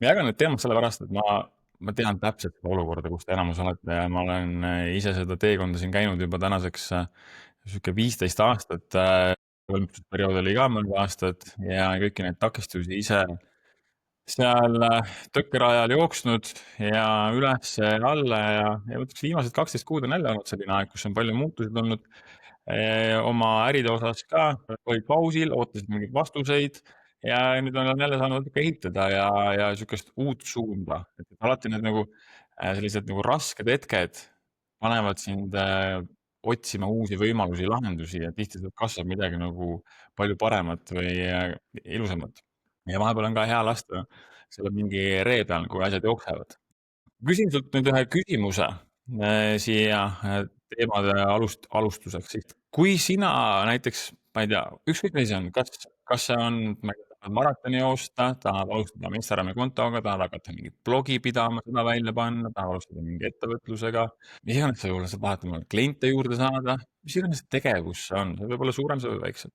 ma jagan need teemad sellepärast, et ma tean täpselt seda olukorda, kus te enamus olete ja ma olen ise seda teekonda siin käinud juba tänaseks sihuke 15 aastat. Valmistusperiood oli ka mõned aastad ja kõiki neid takistusi ise seal tõkkerajal jooksnud ja üles ja alla ja võtaks viimased 12 kuud on jälle olnud selline aeg, kus on palju muutusi tulnud. Oma äride osas ka olid pausil, ootasid mingeid vastuseid ja nüüd on jälle saanud natuke ehitada ja sihukest uut suunda. Et alati need nagu sellised nagu rasked hetked panevad sind otsima uusi võimalusi, lahendusi ja tihti sealt kasvab midagi nagu palju paremat või ilusamat. Ja vahepeal on ka hea lasta selle mingi ree peal, kui asjad jooksevad. Küsin sult nüüd ühe küsimuse siia teemade alustuseks. Kui sina näiteks, ma ei tea, ükskõik mis see on, kas see on, ma ei tea, tahad maratoni joosta, tahad alustada oma Instagrami kontoga, tahad hakata mingit blogi pidama, seda välja panna, tahad alustada mingi ettevõtlusega, mis iganes sa võib-olla sa tahad oma kliente juurde saada, mis iganes tegevus see on, see võib olla suurem, see võib väiksem.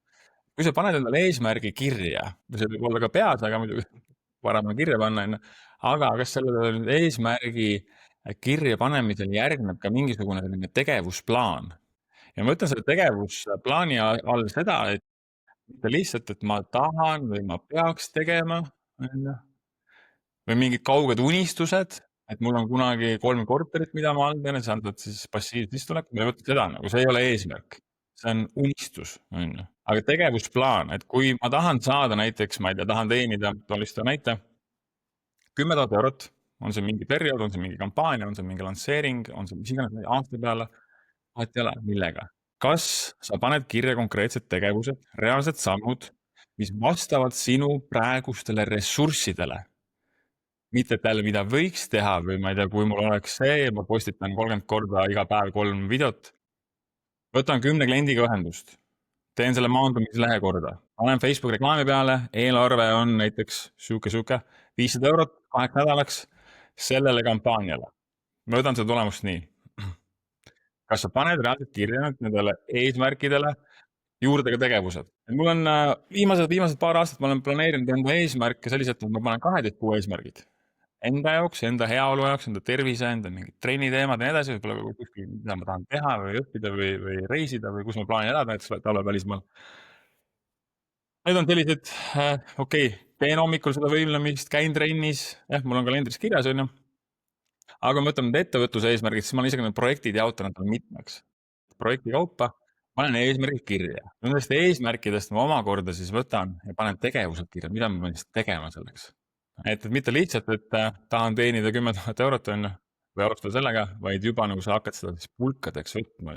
Kui sa paned endale eesmärgi kirja, või see võib olla ka peas, aga muidugi parem on kirja panna, on ju, aga kas sellele nüüd eesmärgi kirja panemisel järgneb ka mingisugune selline tegevusplaan? Ja ma ütlen selle tegevusplaani all seda, et mitte lihtsalt, et ma tahan või ma peaks tegema, on ju, või mingid kauged unistused, et mul on kunagi 3 korterit, mida ma haldan ja sealt siis passiivset sissetulekut, ma ei võta seda nagu, see ei ole eesmärk. See on unistus, on ju. Aga tegevusplaan, et kui ma tahan saada näiteks, ma ei tea, tahan teenida, toon lihtsalt näite, 10 000 eurot, on see mingi periood, on see mingi kampaania, on see mingi lansseering, on see mis iganes aasta peale, vahet ei ole, millega. Kas sa paned kirja konkreetsed tegevused, reaalsed sammud, mis vastavad sinu praegustele ressurssidele? Mitte et jälle, mida võiks teha või ma ei tea, kui mul oleks see, ma postitan 30 korda iga päev 3 videot. Võtan 10 kliendiga ühendust, teen selle maandumislehe korda, panen Facebook reklaami peale, eelarve on näiteks sihuke 500 eurot 8 nädalaks sellele kampaaniale. Ma võtan seda tulemust nii. Kas sa paned reaalselt kirja nendele eesmärkidele juurde ka tegevused? Mul on viimased paar aastat ma olen planeerinud enda eesmärke selliselt, et ma panen 12 kuu eesmärgid. Enda jaoks, enda heaolu jaoks, enda tervise, enda mingid trenniteemad ja nii edasi, võib-olla kuskil, mida ma tahan teha või õppida või reisida või kus ma plaanin elada, näiteks talvel välismaal. Need on sellised, okei, teen hommikul seda võimlemist, käin trennis, mul on kalendris kirjas, on ju. Aga kui me võtame need ettevõtluse eesmärgid, siis ma olen isegi need projektid jaotanud mitmeks. Projekti kaupa panen eesmärgid kirja. Nendest eesmärkidest ma omakorda siis võtan ja panen tegevused kirja, mida ma pean siis tegema selleks. Et mitte lihtsalt, et tahan teenida 10 000 eurot, on ju, või alustada sellega, vaid juba nagu sa hakkad seda siis pulkadeks võtma.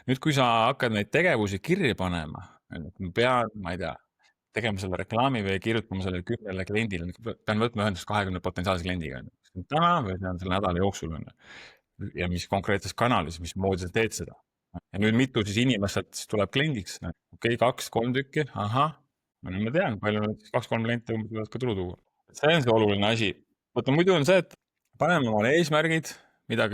Nüüd, kui sa hakkad neid tegevusi kirja panema, et ma pean, ma ei tea, tegema selle reklaami või kirjutama selle 10 kliendile, pean võtma ühendust 20 potentsiaalse kliendiga, täna või pean selle nädala jooksul, on ju. Ja mis konkreetses kanalis, mismoodi sa teed seda. Ja nüüd mitu siis inimesed siis tuleb kliendiks, okei, 2-3 tükki, ahah, nüüd ma tean, palju 2-3 klienti umbes võivad ka tulu tuua. See on see oluline asi. Vaata, muidu on see, et paneme omale eesmärgid, mida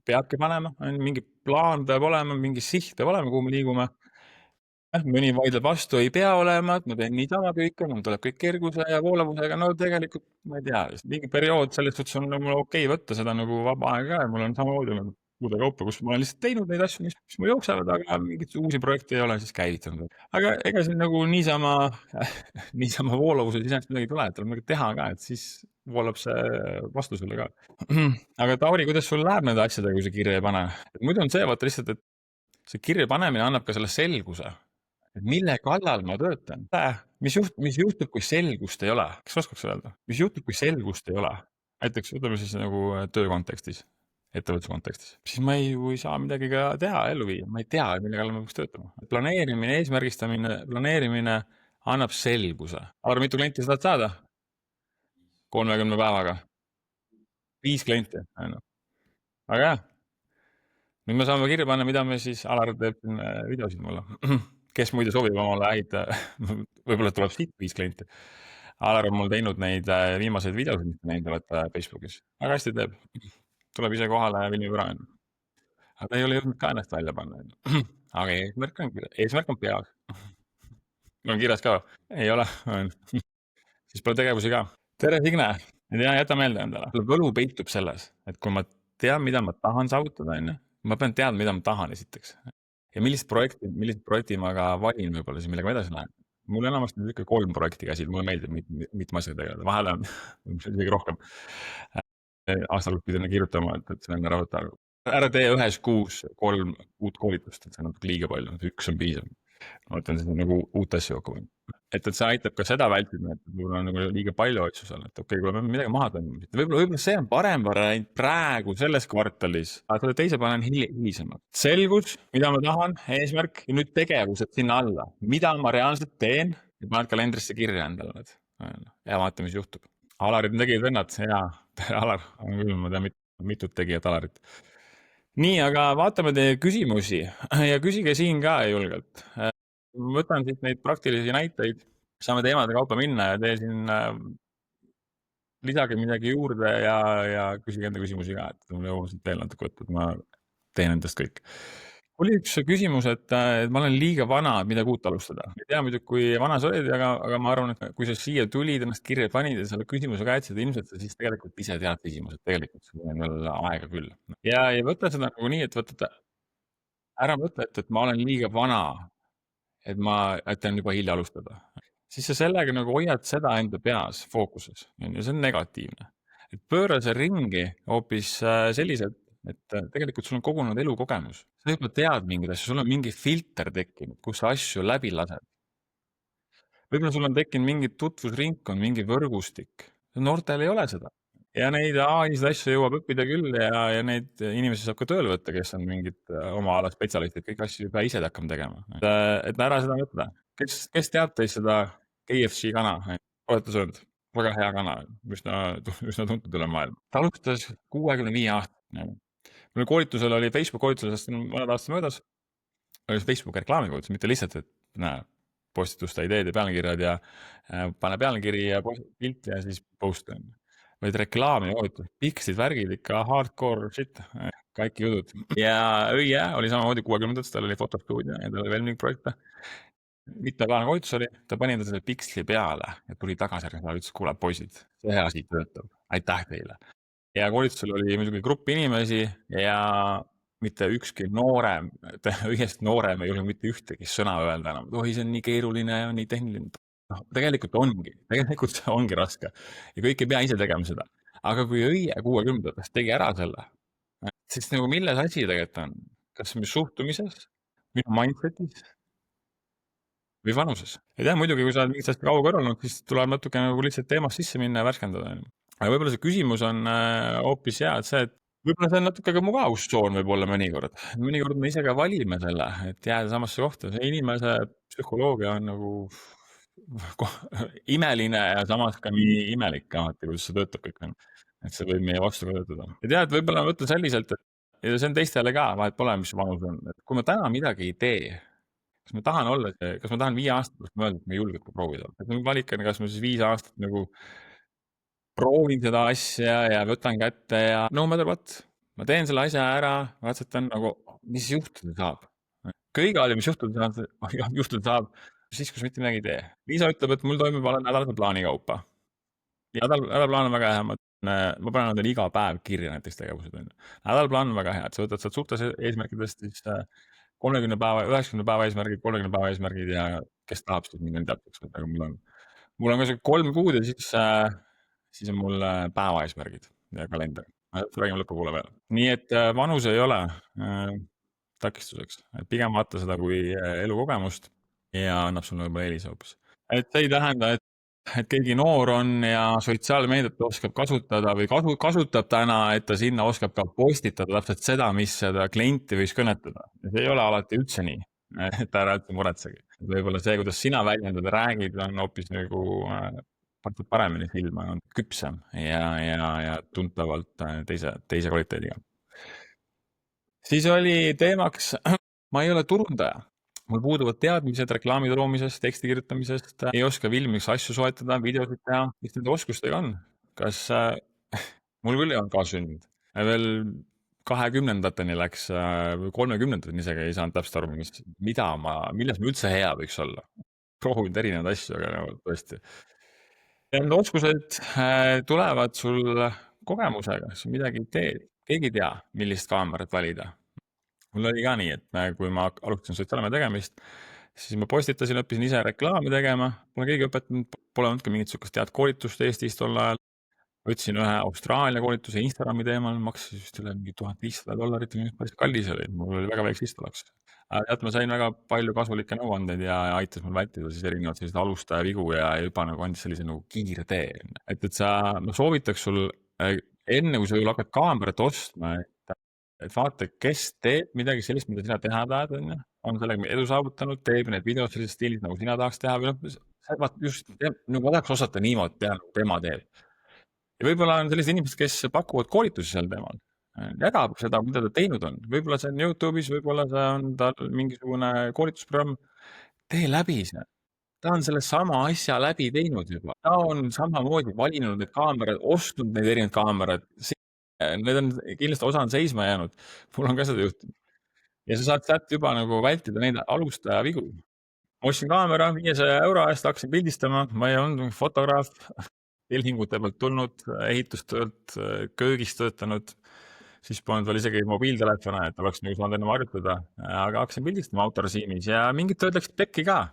peabki panema, mingi plaan peab olema, mingi siht peab olema, kuhu me liigume. Mõni vaidleb vastu, ei pea olema, et ma teen niisama kõike, mul tuleb kõik kerguse ja voolavusega, no tegelikult ma ei tea, mingi periood selles suhtes on mul okei võtta seda nagu vaba aega ka ja mul on samamoodi nagu kuude kaupa, kus ma olen lihtsalt teinud neid asju, mis mul jooksevad, aga mingeid uusi projekte ei ole siis käivitanud. Aga ega siin nagu niisama voolavuses iseenesest midagi ei tule, et tuleb midagi teha ka, et siis voolab see vastu sulle ka. Aga Tauri, kuidas sul läheb nende asjadega, kui sa kirja ei pane? Muidu on see, vaata lihtsalt, et see kirja panemine annab ka selle selguse, et mille kallal ma töötan. Mis juhtub, kui selgust ei ole? Kas oskaks öelda? Mis juhtub, kui selgust ei ole? Näiteks võtame siis nagu töö kontekstis, ettevõtluse kontekstis. Siis ma ei saa midagi ka teha, ellu viia. Ma ei tea, mille kallal ma peaks töötama. Planeerimine, eesmärgistamine, planeerimine annab selguse. Arva, mitu klienti sa tahad saada? 30 päevaga. 5 klienti. Aga jah. Nüüd me saame kirja panna, mida me siis, Alar teeb videosid mulle. Kes muide soovib omale häid, võib-olla tuleb siit 5 klienti. Alar on mul teinud neid viimaseid videosid, mis te näinud olete Facebookis. Väga hästi teeb. Tuleb ise kohale ja filmib ära. Aga ta ei ole jõudnud ka ennast välja panna. Aga eesmärk on peas. On kirjas ka? Ei ole. Siis pole tegevusi ka. tere, Signe! Ja jäta meelde endale. Võlu peitub selles, et kui ma tean, mida ma tahan saavutada, onju, ma pean teadma, mida ma tahan esiteks. Ja millist projekti ma ka valin võib-olla siis, millega ma edasi lähen. Mul enamasti on ikka 3 projekti käsil, mulle meeldib mitme asjaga tegeleda, vahel on isegi rohkem. Aasta lõpus pidin kirjutama, et see on rahutu. Ära tee ühes kuus 3 uut koolitust, et see on natuke liiga palju, 1 on piisav. Ma mõtlen siis nagu uut asja kokku panna. Et see aitab ka seda vältida, et mul on nagu liiga palju asju seal, et okei, kui ma pean midagi maha tõmbama. Võib-olla see on parem variant praegu selles kvartalis, aga selle teise panen hilisemalt. Selgus, mida ma tahan, eesmärk ja nüüd tegevused sinna alla. Mida ma reaalselt teen ja paned kalendrisse kirja endale need. Ja vaata, mis juhtub. Alarid on tegijad vennad, jaa. Alar, on küll, ma tean mitut tegijat Alarit. Nii, aga vaatame teie küsimusi ja küsige siin ka julgelt. Võtan siit neid praktilisi näiteid, saame teemade kaupa minna ja tee siin lisage midagi juurde ja küsige enda küsimusi ka, et mul jõuab siit veel natuke võtta, et ma teen endast kõik. Oli üks küsimus, et ma olen liiga vana, et midagi uut alustada. Ei tea muidugi, kui vana sa olid, aga ma arvan, et kui sa siia tulid, ennast kirja panid ja selle küsimuse käitsid, ilmselt sa siis tegelikult ise tead küsimused, tegelikult sul on veel aega küll. Ja võta seda nagu nii, et ära mõtle, et ma olen liiga vana, et on juba hilja alustada. Siis sa sellega nagu hoiad seda enda peas fookuses, ja see on negatiivne. Et pööra see ringi hoopis selliselt, et tegelikult sul on kogunenud elukogemus. Sa juba tead mingeid asju, sul on mingi filter tekkinud, kus sa asju läbi lased. Võib-olla sul on tekkinud mingi tutvusringkond, mingi võrgustik. Noortel ei ole seda. Ja neid AI-sid asju jõuab õppida küll ja neid inimesi saab ka tööle võtta, kes on mingid oma ala spetsialistid, kõik asju ei pea ise hakkama tegema. Et ära seda mõtle. Kes teab teist seda KFC kana? Olete söönud? Väga hea kana, üsna tuntud üle maailma. Ta alustas 65-aastane. Mul koolitusel oli Facebook koolitusel, sest mõned aastad möödas, oli Facebooki reklaamikoolitus, mitte lihtsalt, et näe, postituste ideed ja pealkirjad ja pane pealkiri ja pilt ja siis post on. Vaid reklaami ootus, piksid värgid ikka hardcore shit, kaikki judud. Ja Õie oli samamoodi 60-ndates, tal oli fotostuudio ja tal oli veel mingi projekte. Mitmepäevane koolitus oli, ta pani enda selle piksli peale ja tuli tagasi ja ütles, kuule poisid, see asi töötab, aitäh teile. Ja koolitusel oli muidugi grupp inimesi ja mitte ükski noorem, õiest noorem ei julge mitte ühtegi sõna öelda enam. Oi, see on nii keeruline ja nii tehniline. No, tegelikult see ongi raske ja kõik ei pea ise tegema seda. Aga kui Õie 60-ndates tegi ära selle, siis nagu milles asi tegelikult on? Kas mis suhtumises, minu mindsetis või vanuses? Ei tea, muidugi, kui sa oled mingit asja kaua kõrvanud, siis tuleb natuke nagu lihtsalt teemast sisse minna ja värskendada. Aga võib-olla see küsimus on hoopis hea, et see, et võib-olla see on natuke ka mugavustsoon võib-olla mõnikord. Mõnikord me ise ka valime selle, et jääda samasse kohta. See inimese psühholoogia on nagu imeline ja samas ka nii imelik alati, kuidas see töötab kõik on. Et see võib meie vastu töötada. Ja tead, võib-olla mõtle selliselt, et ja see on teistele ka, vahet pole, mis vanus on. Et kui ma täna midagi ei tee, kas ma tahan 5 aastat pärast mõelda, et ma ei julge proovida. Et nüüd valik on, kas ma siis 5 aastat nagu proovin seda asja ja võtan kätte ja no matter what, ma teen selle asja ära, katsetan nagu, mis juhtuda saab. Kõige halvem, mis juhtuda saab, siis, kui sa mitte midagi ei tee. Liisa ütleb, et mul toimub nädalase plaani kaupa. Ja nädalaplaan on väga hea, ma panen endale iga päev kirja näiteks tegevused. Nädalaplaan on väga hea, et sa võtad sealt suurtest eesmärkidest siis 30 päeva, 90 päeva eesmärgid, 30 päeva eesmärgid ja kes tahab, siis mingi täpseks, aga mul on ka see 3 kuud ja siis on mul päeva eesmärgid ja kalender. Räägime lõpupoole veel. Nii et vanus ei ole takistuseks, et pigem vaata seda kui elukogemust ja annab sulle võib-olla eelise hoopis. Et see ei tähenda, et keegi noor on ja sotsiaalmeediat oskab kasutada või kasutab täna, et ta sinna oskab ka postitada täpselt seda, mis seda klienti võiks kõnetada. See ei ole alati üldse nii, et ära üldse muretsegi. Võib-olla see, kuidas sina väljendad ja räägid, on hoopis nagu paremini silma, on küpsem ja tuntavalt teise kvaliteediga. Siis oli teemaks, ma ei ole turundaja. Mul puuduvad teadmised reklaamide loomisest, teksti kirjutamisest, ei oska filmiks asju soetada, videosid teha. Mis nende oskustega on? Kas mul küll ei olnud kaasündinud? Veel 20-ndateni läks, 30-ndateni isegi ei saanud täpselt aru, milles ma üldse hea võiks olla. Proovinud erinevaid asju, aga tõesti. Need oskused tulevad sul kogemusega, sa midagi teed, keegi ei tea, millist kaamerat valida. Mul oli ka nii, et kui ma alustasin sotsiaalmeedia tegemist, siis ma postitasin, õppisin ise reklaami tegema, pole keegi õpetanud, pole olnud ka mingit sihukest head koolitust Eestis tol ajal. Võtsin ühe Austraalia koolituse Instagrami teemal, maksis vist üle mingi $1500, päris kallis oli, mul oli väga väike sissetulek. Sealt ma sain väga palju kasulikke nõuandeid ja aitas mul vältida siis erinevaid selliseid alustaja vigu ja juba nagu andis sellise nagu kiire tee. Ma soovitaks sul enne, kui sa hakkad kaamerat ostma, et vaata, kes teeb midagi sellist, mida sina teha tahad, on sellega edu saavutanud, teeb need videod sellises stiilis, nagu sina tahaks teha või vaata just nagu tahaks osata niimoodi teha, nagu tema teeb. Ja võib-olla on sellised inimesed, kes pakuvad koolitusi sel teemal, jagab seda, mida ta teinud on, võib-olla see on YouTube'is, võib-olla see on tal mingisugune koolitusprogramm, tee läbi see. Ta on selle sama asja läbi teinud juba, ta on samamoodi valinud need kaamerad, ostnud neid erinevaid kaamerad, need on kindlasti, osa on seisma jäänud, mul on ka seda juhtunud. Ja sa saad sealt juba nagu vältida neid alustaja vigu. Ostsin kaamera 500 euro eest, hakkasin pildistama, ma ei olnud fotograaf, telhingute pealt tulnud, ehitustöölt, köögis töötanud, siis polnud veel isegi mobiiltelefone, et oleks nagu saanud enam harjutada, aga hakkasin pildistama autorežiimis ja mingid tööd läksid pekki ka.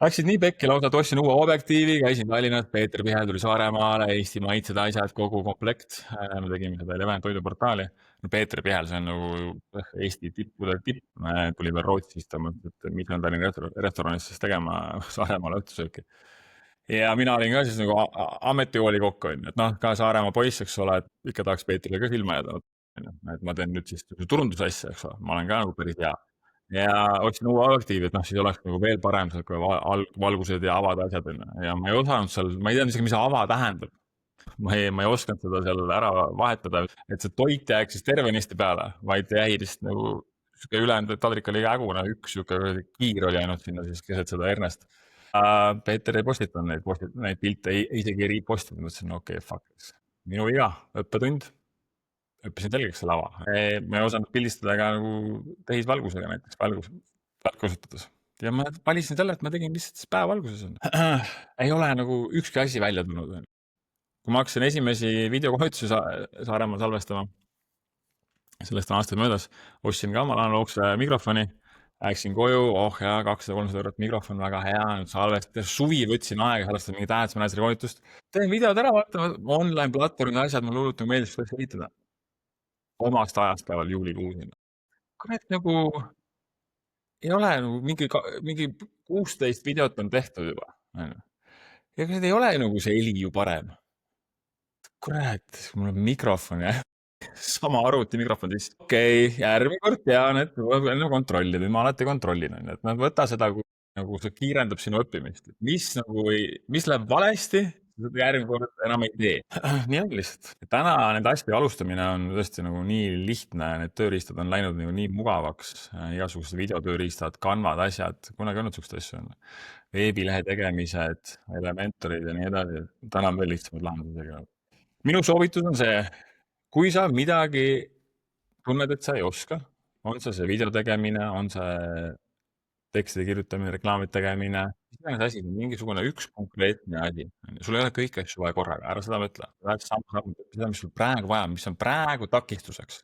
Läksid nii pekki lausa, et ostsin uue objektiivi, käisin Tallinnas, Peeter Pihel tuli Saaremaale, Eesti maitsed, asjad, kogu komplekt. Me tegime seda Eleven toiduportaali. No Peeter Pihel, see on nagu Eesti tippude tipp, tuli veel Rootsist, et mis on Tallinna restoranis siis tegema Saaremaale õhtusööki. Ja mina olin ka siis nagu ametikooli kokk, on ju, et noh, ka Saaremaa poiss, eks ole, et ikka tahaks Peetrile ka silma jääda, et ma teen nüüd siis turundusasja, eks ole, ma olen ka nagu päris hea. Ja otsin uue objektiivi, et noh, siis oleks nagu veel parem valgused ja avad asjad, on ju, ja ma ei osanud seal, ma ei teadnud isegi, mis see ava tähendab. Ma ei osanud seda seal ära vahetada, et see toit jääks siis tervenisti peale, vaid jäi lihtsalt nagu sihuke ülejäänud taldrik oli hägune, üks sihuke kiir oli ainult sinna siis keset seda hernest. Peeter ei postitanud neid pilte, isegi ei repostinud, mõtlesin, okei, fuck. Minu viga, õppetund. Õppisin selgeks selle lava. Ma ei osanud pildistada ka nagu tehisvalgusega näiteks, valgust kasutades. Ja ma valisin selle, et ma tegin lihtsalt päevavalguses. Ei ole nagu ükski asi välja tulnud. Kui ma hakkasin esimesi videokoolitusi Saaremaal salvestama, sellest on aastaid möödas, ostsin ka omal analoogse mikrofoni. Läksin koju, oh jaa, 200-300 eurot mikrofon, väga hea, nüüd salvestada, suvi võtsin aega, salvestada mingi tähendusmanageeri koolitust. Teen videod ära, vaatama, online platvormid, asjad, mulle hullult nagu meeldis seda ehitada. Omast ajast päeval juulikuus. Kurat, nagu ei ole nagu mingi 16 videot on tehtud juba. Ja need ei ole nagu see heli ju parem. Kurat, mul on mikrofon jah. Sama arvuti mikrofon siis. Okei, järgmine kord tean, et enne kontrollida, ma alati kontrollin, et nad võta seda, nagu see kiirendab sinu õppimist. Mis läheb valesti, järgmine kord enam ei tee. Nii on lihtsalt. Täna nende asjade alustamine on tõesti nagu nii lihtne, need tööriistad on läinud nagu nii mugavaks, igasugused videotööriistad, Canvad, asjad, kunagi ei olnud sugust asju. Veebilehe tegemised, Elementorid ja nii edasi, täna on veel lihtsamad lahendusega. Minu soovitus on see, kui sa midagi tunned, et sa ei oska, on see video tegemine, on see tekstide kirjutamine, reklaamide tegemine, mis iganes asi, mingisugune üks konkreetne asi. Sul ei ole kõiki asju vaja korraga, ära seda mõtle. Lähed samm-samm, seda, mis sul praegu vaja on, mis on praegu takistuseks.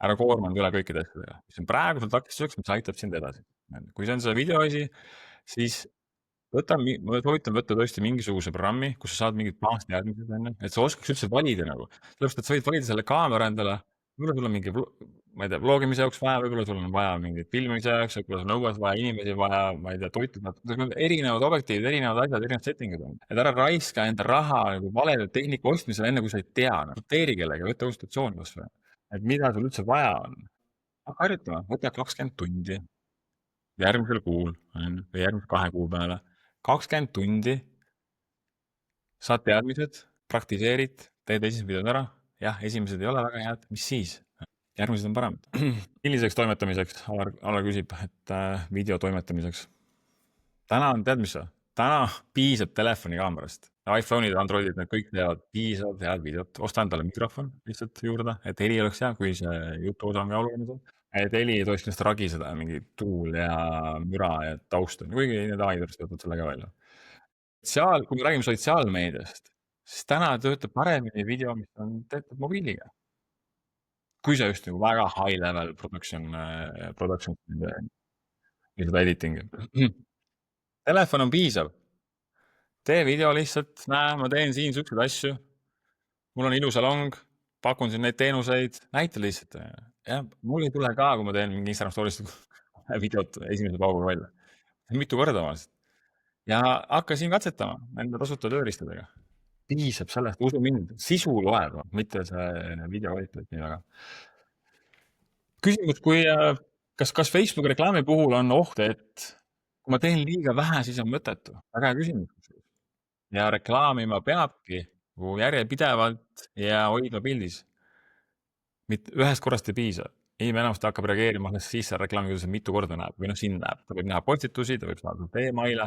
Ära koorma end üle kõikide asjadega, mis on praegu sul takistuseks, mis aitab sind edasi. Kui see on see video asi, siis ma soovitan võtta tõesti mingisuguse programmi, kus sa saad mingid baasteadmised, et sa oskaks üldse valida nagu. Sellepärast, et sa võid valida selle kaamera endale, võib-olla sul on mingi, ma ei tea, vlogimise jaoks vaja, võib-olla sul on vaja mingit filmimise jaoks, võib-olla sul on õues vaja inimesi vaja, ma ei tea, toitud, erinevad objektiivid, erinevad asjad, erinevad setting'id on. Et ära raiska enda raha nagu valede tehnika ostmisele, enne kui sa ei tea, noteeri kellega, võta konsultatsiooni kas või. Et mida sul üldse vaja on. Hakka harjutama, võta 20 tundi järgmisel kuul, või järgmise 2 kuu peale. 20 tundi, saad teadmised, praktiseerid, teed esimesed videod ära, jah, esimesed ei ole väga head, mis siis? Järgmised on paremad. Milliseks toimetamiseks, Alar küsib, et video toimetamiseks. Täna on, tead mis või? Täna piisab telefoni kaamerast. iPhone'id, Androidid, need kõik teevad piisavalt head videot. Osta endale mikrofon lihtsalt juurde, et heli oleks hea, kui see jutu osa on ka oluline. Et heli ei tohiks lihtsalt ragiseda, mingi tuul ja müra ja taust on, kuigi need AI-d võtavad selle ka välja. kui me räägime sotsiaalmeediast, siis täna töötab paremini video, mis on tehtud mobiiliga. Kui sa just nagu väga high level production või seda editing'i. Telefon on piisav. Tee video lihtsalt, näe, ma teen siin siukseid asju. Mul on ilus salong, pakun siin neid teenuseid, näita lihtsalt. Jah, mul ei tule ka, kui ma teen mingi Instagram story'st videot esimese pauguga välja. Mitu korda vahest. Ja hakka siin katsetama enda tasuta tööriistadega. Piisab sellest, usu mind, sisu loeb, mitte see video kvaliteet nii väga. Küsimus, kas Facebooki reklaami puhul on oht, et kui ma teen liiga vähe, siis on mõttetu? Väga hea küsimus. Ja reklaamima peabki järjepidevalt ja hoidma pildis. Ühest korrast ei piisa. Inimene hakkab reageerima alles siis seal reklaami, kuidas see mitu korda näeb või siin näeb. Ta võib näha postitusi, ta võib saada email'e,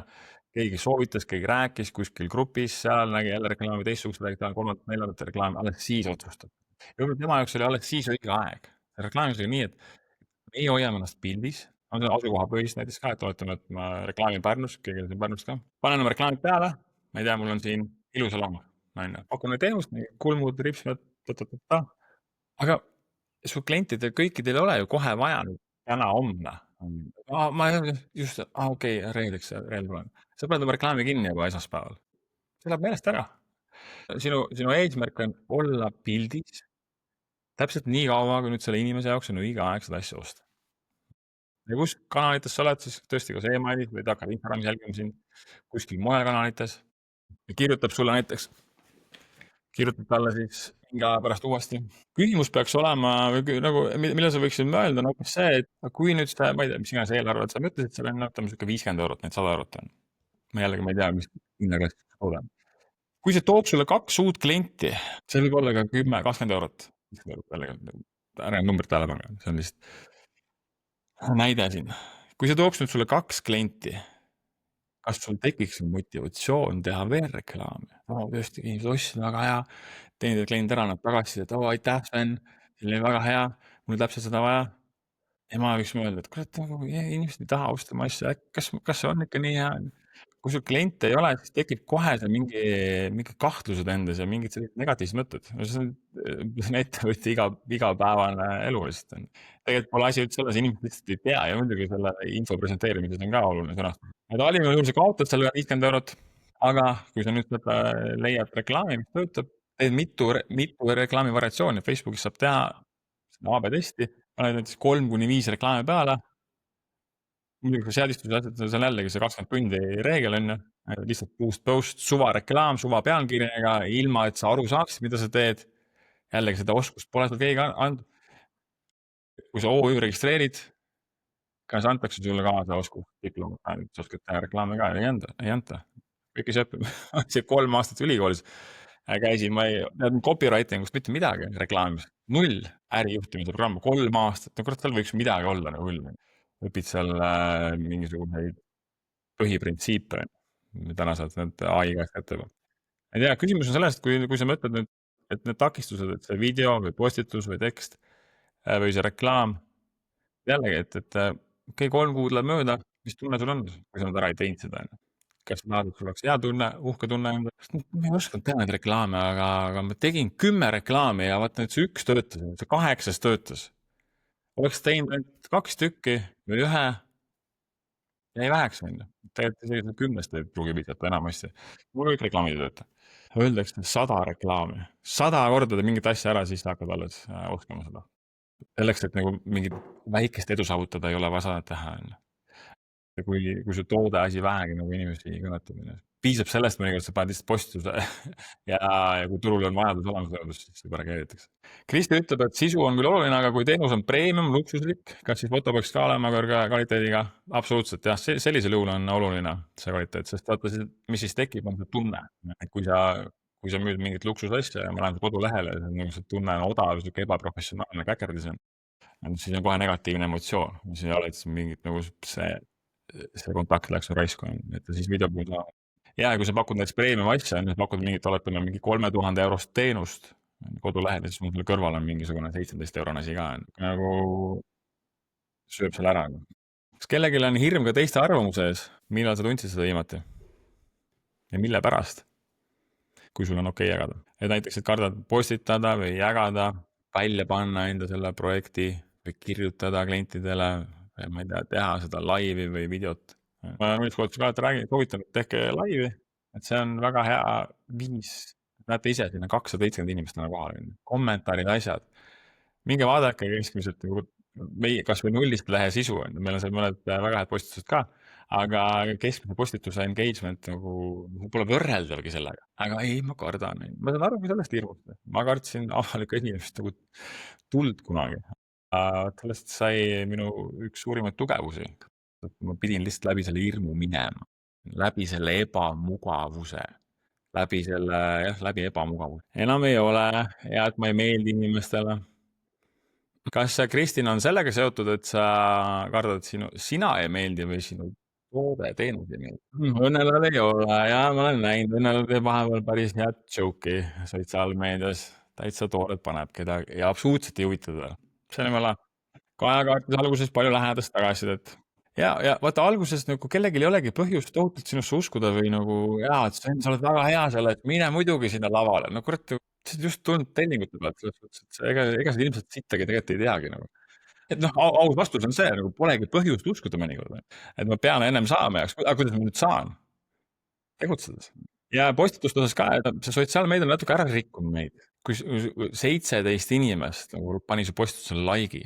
keegi soovitas, keegi rääkis kuskil grupis, seal nägi jälle reklaami, teistsugust reklaami, kolmandat, neljandat reklaami, alles siis otsustab. Ja võib-olla tema jaoks oli alles siis õige aeg. Reklaamis oli nii, et meie hoiame ennast pildis, on see asukohapõhist näiteks ka, et oletame, et ma reklaamin Pärnus, keegi on siin Pärnust ka. Panen oma reklaamid peale, ma ei tea, mul on siin ilusa lama, pakun neid teenust, kulmud, ripsmed, aga su klientidel kõikidel ei ole ju kohe vaja täna homne. Ma just, okei, reedeks, reedel tulen. Sa paned oma reklaami kinni juba esmaspäeval. See läheb meelest ära. Sinu eesmärk on olla pildis täpselt nii kaua, kui nüüd selle inimese jaoks on õige aeg seda asja osta. Ja kus kanalites sa oled, siis tõesti kas email'is või ta hakkab Instagramis jälgima sind kuskil mujal kanalites ja kirjutab sulle näiteks, kirjutab talle siis mingi aja pärast uuesti. Küsimus peaks olema, nagu, mille sa võiksid mõelda, on hoopis see, et kui nüüd seda, ma ei tea, mis iganes eelarvet sa mõtlesid, seal on ütleme siuke 50 eurot, need 100 eurot on. Ma jällegi, ma ei tea, mis hinnaklassiks toodab. Kui see toob sulle 2 uut klienti, see võib olla ka 10, 20 eurot. Ära numbrit tähele pange, see on lihtsalt näide siin. Kui see tooks nüüd sulle 2 klienti, kas sul tekiks motivatsioon teha veel reklaami? Tõesti, inimesed ostsid, väga hea, teenid klient ära, nad tagasi, et aitäh, Sven, see oli väga hea, mul täpselt seda vaja. Ja ma võiks mõelda, et kurat, inimesed ei taha osta oma asja, kas see on ikka nii hea? Kui sul kliente ei ole, siis tekib kohe see mingi kahtlused endas ja mingid sellised negatiivsed mõtted. See on ettevõtja igapäevane elu lihtsalt. Tegelikult pole asi üldse selles, inimesed lihtsalt ei tea ja muidugi selle info presenteerimises on ka oluline sõnastus. Halima juhul sa kaotad selle 50 eurot, aga kui sa nüüd leiad reklaami, mis töötab, teed mitu reklaamivariatsiooni, Facebookis saab teha AB testi, paned näiteks 3-5 reklaami peale. Muidugi seadistused, see on jällegi see 20 tundi reegel on ju, lihtsalt boost post, suva reklaam, suva pealkirjaga, ilma et sa aru saaksid, mida sa teed. Jällegi seda oskust pole sul keegi andnud. Kui sa OÜ registreerid, kas antakse sulle kaasa oskus, diplom, sa oskad teha reklaame ka, ei anta. Kõik ei sööpi, see 3 aastat ülikoolis käisin, ma ei teadnud copywriting ust mitte midagi reklaamis, 0 ärijuhtimise programm, 3 aastat, no kurat, seal võiks midagi olla nagu küll. Õpid seal mingisuguseid põhiprintsiipe, täna saad need AI käest kätte. Ei tea, küsimus on sellest, kui sa mõtled nüüd, et need takistused, et see video või postitus või tekst või see reklaam, jällegi, et okei, 3 kuud läheb mööda, mis tunne sul on, kui sa nüüd ära ei teinud seda, kas tahad, et sul oleks hea tunne, uhke tunne, ma ei osanud teha neid reklaame, aga ma tegin 10 reklaami ja vaata nüüd see 1 töötas, see 8 töötas. Oleks teinud ainult 2 tükki või 1, jäi väheks minna. Tegelikult sellised 10 ei pruugi piisata enamasti. Mul kõik reklaamid ei tööta. Öeldakse 100 reklaami. 100 korda mingit asja ära, siis hakkad alles oskama seda. Selleks, et nagu mingit väikest edu saavutada, ei ole vaja seda teha. Kui su toode asi vähegi nagu inimesi kõnetab. Piisab sellest mõnikord, sa paned lihtsalt postituse ja kui turul on vajadus olemas, siis juba reageeritakse. Kristi ütleb, et sisu on küll oluline, aga kui teenus on premium, luksuslik, kas siis foto peaks ka olema kõrge kvaliteediga? Absoluutselt jah, sellisel juhul on oluline see kvaliteet, sest vaata, mis siis tekib, on see tunne. Kui sa müüd mingit luksusasja ja ma lähen kodulehele, see tunne on odav, siuke ebaprofessionaalne käkerdis on, siis on kohe negatiivne emotsioon. Siis ei ole mingit nagu see kontakt läks raisku, et siis video puhul ja kui sa pakud näiteks premium asja, siis pakud oletame mingi 3000 eurost teenust kodulehel, siis mul kõrval on mingisugune 17 eurone asi ka, nagu sööb selle ära. Kas kellelgi on hirm ka teiste arvamuse ees? Millal sa tundsid seda viimati? ja mille pärast, kui sul on okei jagada. Et näiteks, et kardad postitada või jagada, välja panna enda selle projekti või kirjutada klientidele, ma ei tea, teha seda laivi või videot. ma mõnikord ka räägin, soovitan, et tehke laivi, et see on väga hea viis, näete ise, siin on 270 inimest täna kohal, kommentaarid, asjad. minge vaadake keskmiselt nagu meie kasvõi nullist lehe sisu on, meil on seal mõned väga head postitused ka, aga keskmise postituse engagement nagu pole võrreldavgi sellega. aga ei, ma kardan, ma saan aru, kui sellest hirmust. ma kartsin avalikku esinemist nagu tuld kunagi. sellest sai minu üks suurimaid tugevusi. ma pidin lihtsalt läbi selle hirmu minema, läbi selle ebamugavuse, läbi ebamugavuse. enam ei ole ja et ma ei meeldi inimestele. kas see, Kristin, on sellega seotud, et sa kardad, et sina ei meeldi või sinu toode, teenus ei meeldi? Õnnelal ei ole ja ma olen näinud, Õnnel teeb vahepeal päris head joke'i sotsiaalmeedias, täitsa toored paneb kedagi ja absoluutselt ei huvita teda. see on jumala, Kaja kaartis alguses palju lähedast tagasisidet. ja vaata, alguses nagu kellelgi ei olegi põhjust tohutult sinusse uskuda või nagu, et Sven, sa oled väga hea selles, mine muidugi sinna lavale. no kurat, sa oled just tulnud tellingute pealt, selles suhtes, et ega sa ilmselt sittagi tegelikult ei teagi nagu. et noh, aus vastus on see, nagu polegi põhjust uskuda mõnikord. et ma pean ennem saama jaoks, aga kuidas ma nüüd saan? tegutsedes. ja postituste osas ka, et see sotsiaalmeedia on natuke ära rikkunud meid. kui 17 inimest nagu pani su postitusele like'i,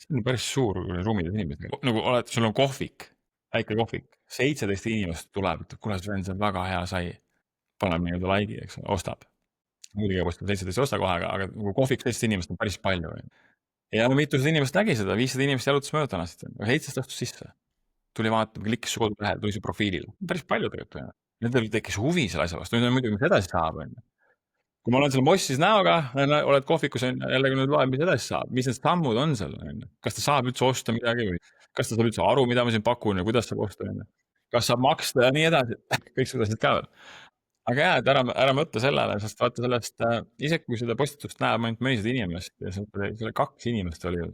see on päris suur ruumides inimesed. nagu oled, sul on kohvik, väike kohvik, 17 inimest tuleb, ütleb, kuule Sven, see on väga hea sai. paneb nii-öelda like'i, eks, ostab. muidugi postab 17 ei osta kohe, aga nagu kohvik 17 inimest on päris palju. ja mitusada inimest nägi seda, 500 inimest jalutas mööda ennast, 17 astus sisse. tuli vaatama, klikkis su kodulehel, tuli su profiilile. päris palju tegelikult. Nendel tekkis huvi selle asja vastu, nüüd on muidugi, mis edasi saab, kui ma olen seal mossis näoga, oled kohvikus, jällegi nüüd loeb, mis edasi saab, mis need sammud on seal, kas ta saab üldse osta midagi või kas ta saab üldse aru, mida ma siin pakun ja kuidas saab osta, kas saab maksta ja nii edasi, kõik seda asjad ka veel. aga jaa, et ära mõtle sellele, sest vaata sellest, isegi kui seda postitust näeb ainult mõnisada inimest ja selle 2 inimest oli,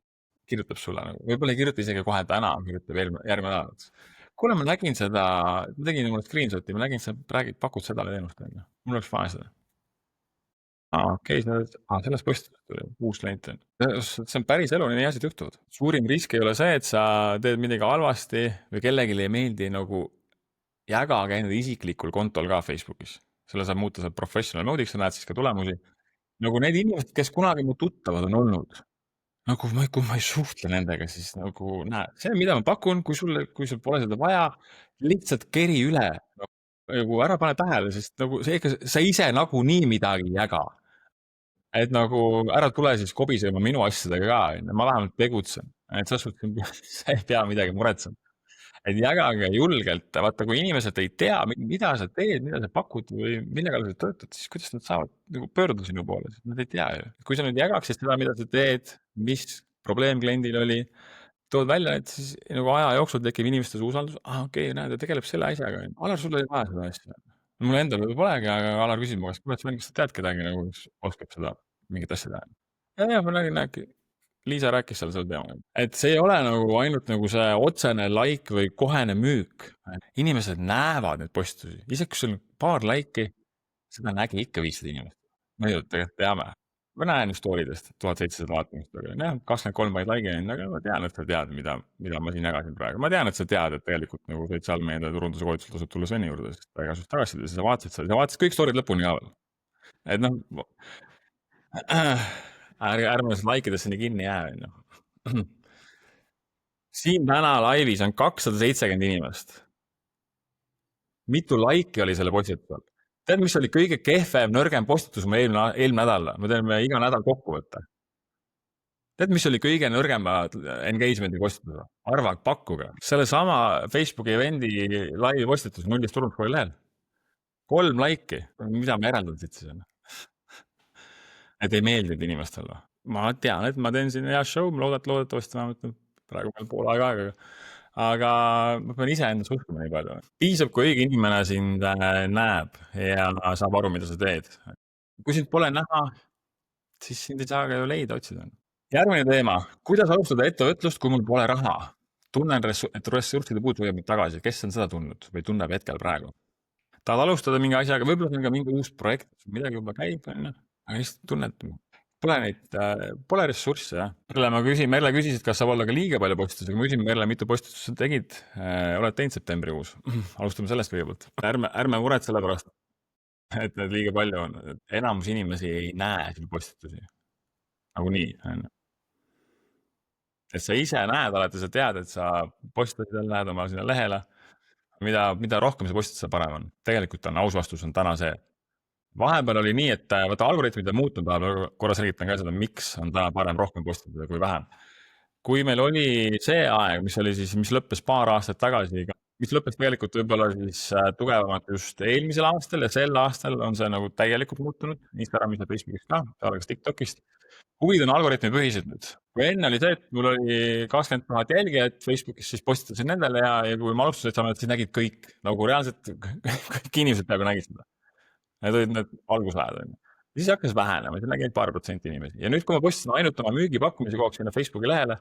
kirjutab sulle nagu, võib-olla ei kirjuta isegi kohe täna, kirjutab järgmine nädal. kuule, ma nägin seda, ma tegin mulle screenshot'i, ma nägin, sa pakud seda teenust, mul oleks vaja seda. okei, sellest postitust tuli uus klient. see on päris elu, nii asjad juhtuvad. suurim risk ei ole see, et sa teed midagi halvasti või kellelegi ei meeldi nagu jagage enda isiklikul kontol ka Facebookis. selle saab muuta seal professional mode'iks, sa näed siis ka tulemusi. nagu need inimesed, kes kunagi mu tuttavad on olnud, nagu kui ma ei suhtle nendega, siis nagu näe, see, mida ma pakun, kui sul pole seda vaja, lihtsalt keri üle. nagu ära pane tähele, sest nagu sa ise nagunii midagi ei jaga. et nagu ära tule siis kobisema minu asjadega ka, ma vähemalt tegutsen. et selles suhtes sa ei pea midagi muretsema. et jagage julgelt, vaata, kui inimesed ei tea, mida sa teed, mida sa pakud või mille kallal sa töötad, siis kuidas nad saavad nagu pöörduda sinu poole, sest nad ei tea ju. kui sa nüüd jagaksid seda, mida sa teed, mis probleem kliendil oli, tood välja, et siis nagu aja jooksul tekib inimestes usaldus, okei, näed, ta tegeleb selle asjaga, Alar, sul oli vaja seda asja. mul endal võib-olla polegi, aga Alar küsib mu käest, kuule, Sven, kas sa tead kedagi nagu, kes oskab seda mingit asja teha? ja ma nägin, Liisa rääkis seal selle teema. et see ei ole nagu ainult nagu see otsene like või kohene müük. inimesed näevad neid postitusi, isegi kui sul on paar like'i, seda nägi ikka 500 inimest. me ju tegelikult teame. ma näen story dest 1700 vaatamist, aga jah, 23 vaid like'i on, aga ma tean, et sa tead, mida ma siin jagasin praegu. ma tean, et sa tead, et tegelikult nagu sotsiaalmeedia turunduse koolitusel tasub tulla Sveni juurde, sest ta igasugust tagasisides, sa vaatasid seda, sa vaatasid kõik story'd lõpuni ka veel. et noh, ärme like idesse nii kinni jää, siin täna laivis on 270 inimest. mitu like'i oli selle postitusel? tead, mis oli kõige kehvem, nõrgem postitus ma eelmine nädal? me teeme iga nädal kokkuvõtte. tead, mis oli kõige nõrgem engagement'i postitus? arva, pakkuge. sellesama Facebooki event'i laivi postitus 0 turunduskooli lehel. 3 like'i, mida ma järeldan siit siis on? et ei meeldinud inimestele. ma tean, et ma teen siin hea show, loodetavasti vähemalt praegu veel pool aega, aga ma pean iseendast uskuma nii palju. piisab, kui õige inimene sind näeb ja saab aru, mida sa teed. kui sind pole näha, siis sind ei saa ka ju leida, otsida. järgmine teema, kuidas alustada ettevõtlust, kui mul pole raha? tunnen, et ressursside puudus hoiab mind tagasi. kes on seda tundnud või tunneb hetkel praegu? tahad alustada mingi asjaga, võib-olla see on ka mingi uus projekt, midagi juba käib, on ju, aga lihtsalt tunned, pole ressursse, jah. Merle küsis, et kas saab olla ka liiga palju postitusi, aga ma küsin, Merle, mitu postitust sa tegid, oled teinud septembrikuus? Alustame sellest kõigepealt. Ärme muret selle pärast, et need liiga palju on. Enamus inimesi ei näe sinu postitusi. Nagunii, on ju. Et sa ise näed alati, sa tead, et sa postitasid, lähed oma sinna lehele. Mida rohkem sa postitad, seda parem on. Tegelikult on aus vastus on täna see. Vahepeal oli nii, et vaata algoritmid on muutunud, korra selgitan ka seda, miks on täna parem rohkem postitada kui vähem. Kui meil oli see aeg, mis lõppes paar aastat tagasi, mis lõppes tegelikult võib-olla siis tugevamalt just eelmisel aastal ja sel aastal on see nagu täielikult muutunud Instagramis ja Facebookis ka, algas TikTokist. Huvid on algoritmipõhised nüüd. Kui enne oli see, et mul oli 20 000 jälgijat Facebookis, siis postitasin nendele ja kui ma alustasin, siis nägid kõik, nagu reaalselt kõik inimesed peaaegu nägid seda. Need olid need algusajad, on ju. Siis hakkas vähenema, siis nägi ainult paar protsenti inimesi. Ja nüüd, kui ma postisin ainult oma müügipakkumise kogu aeg sinna Facebooki lehele,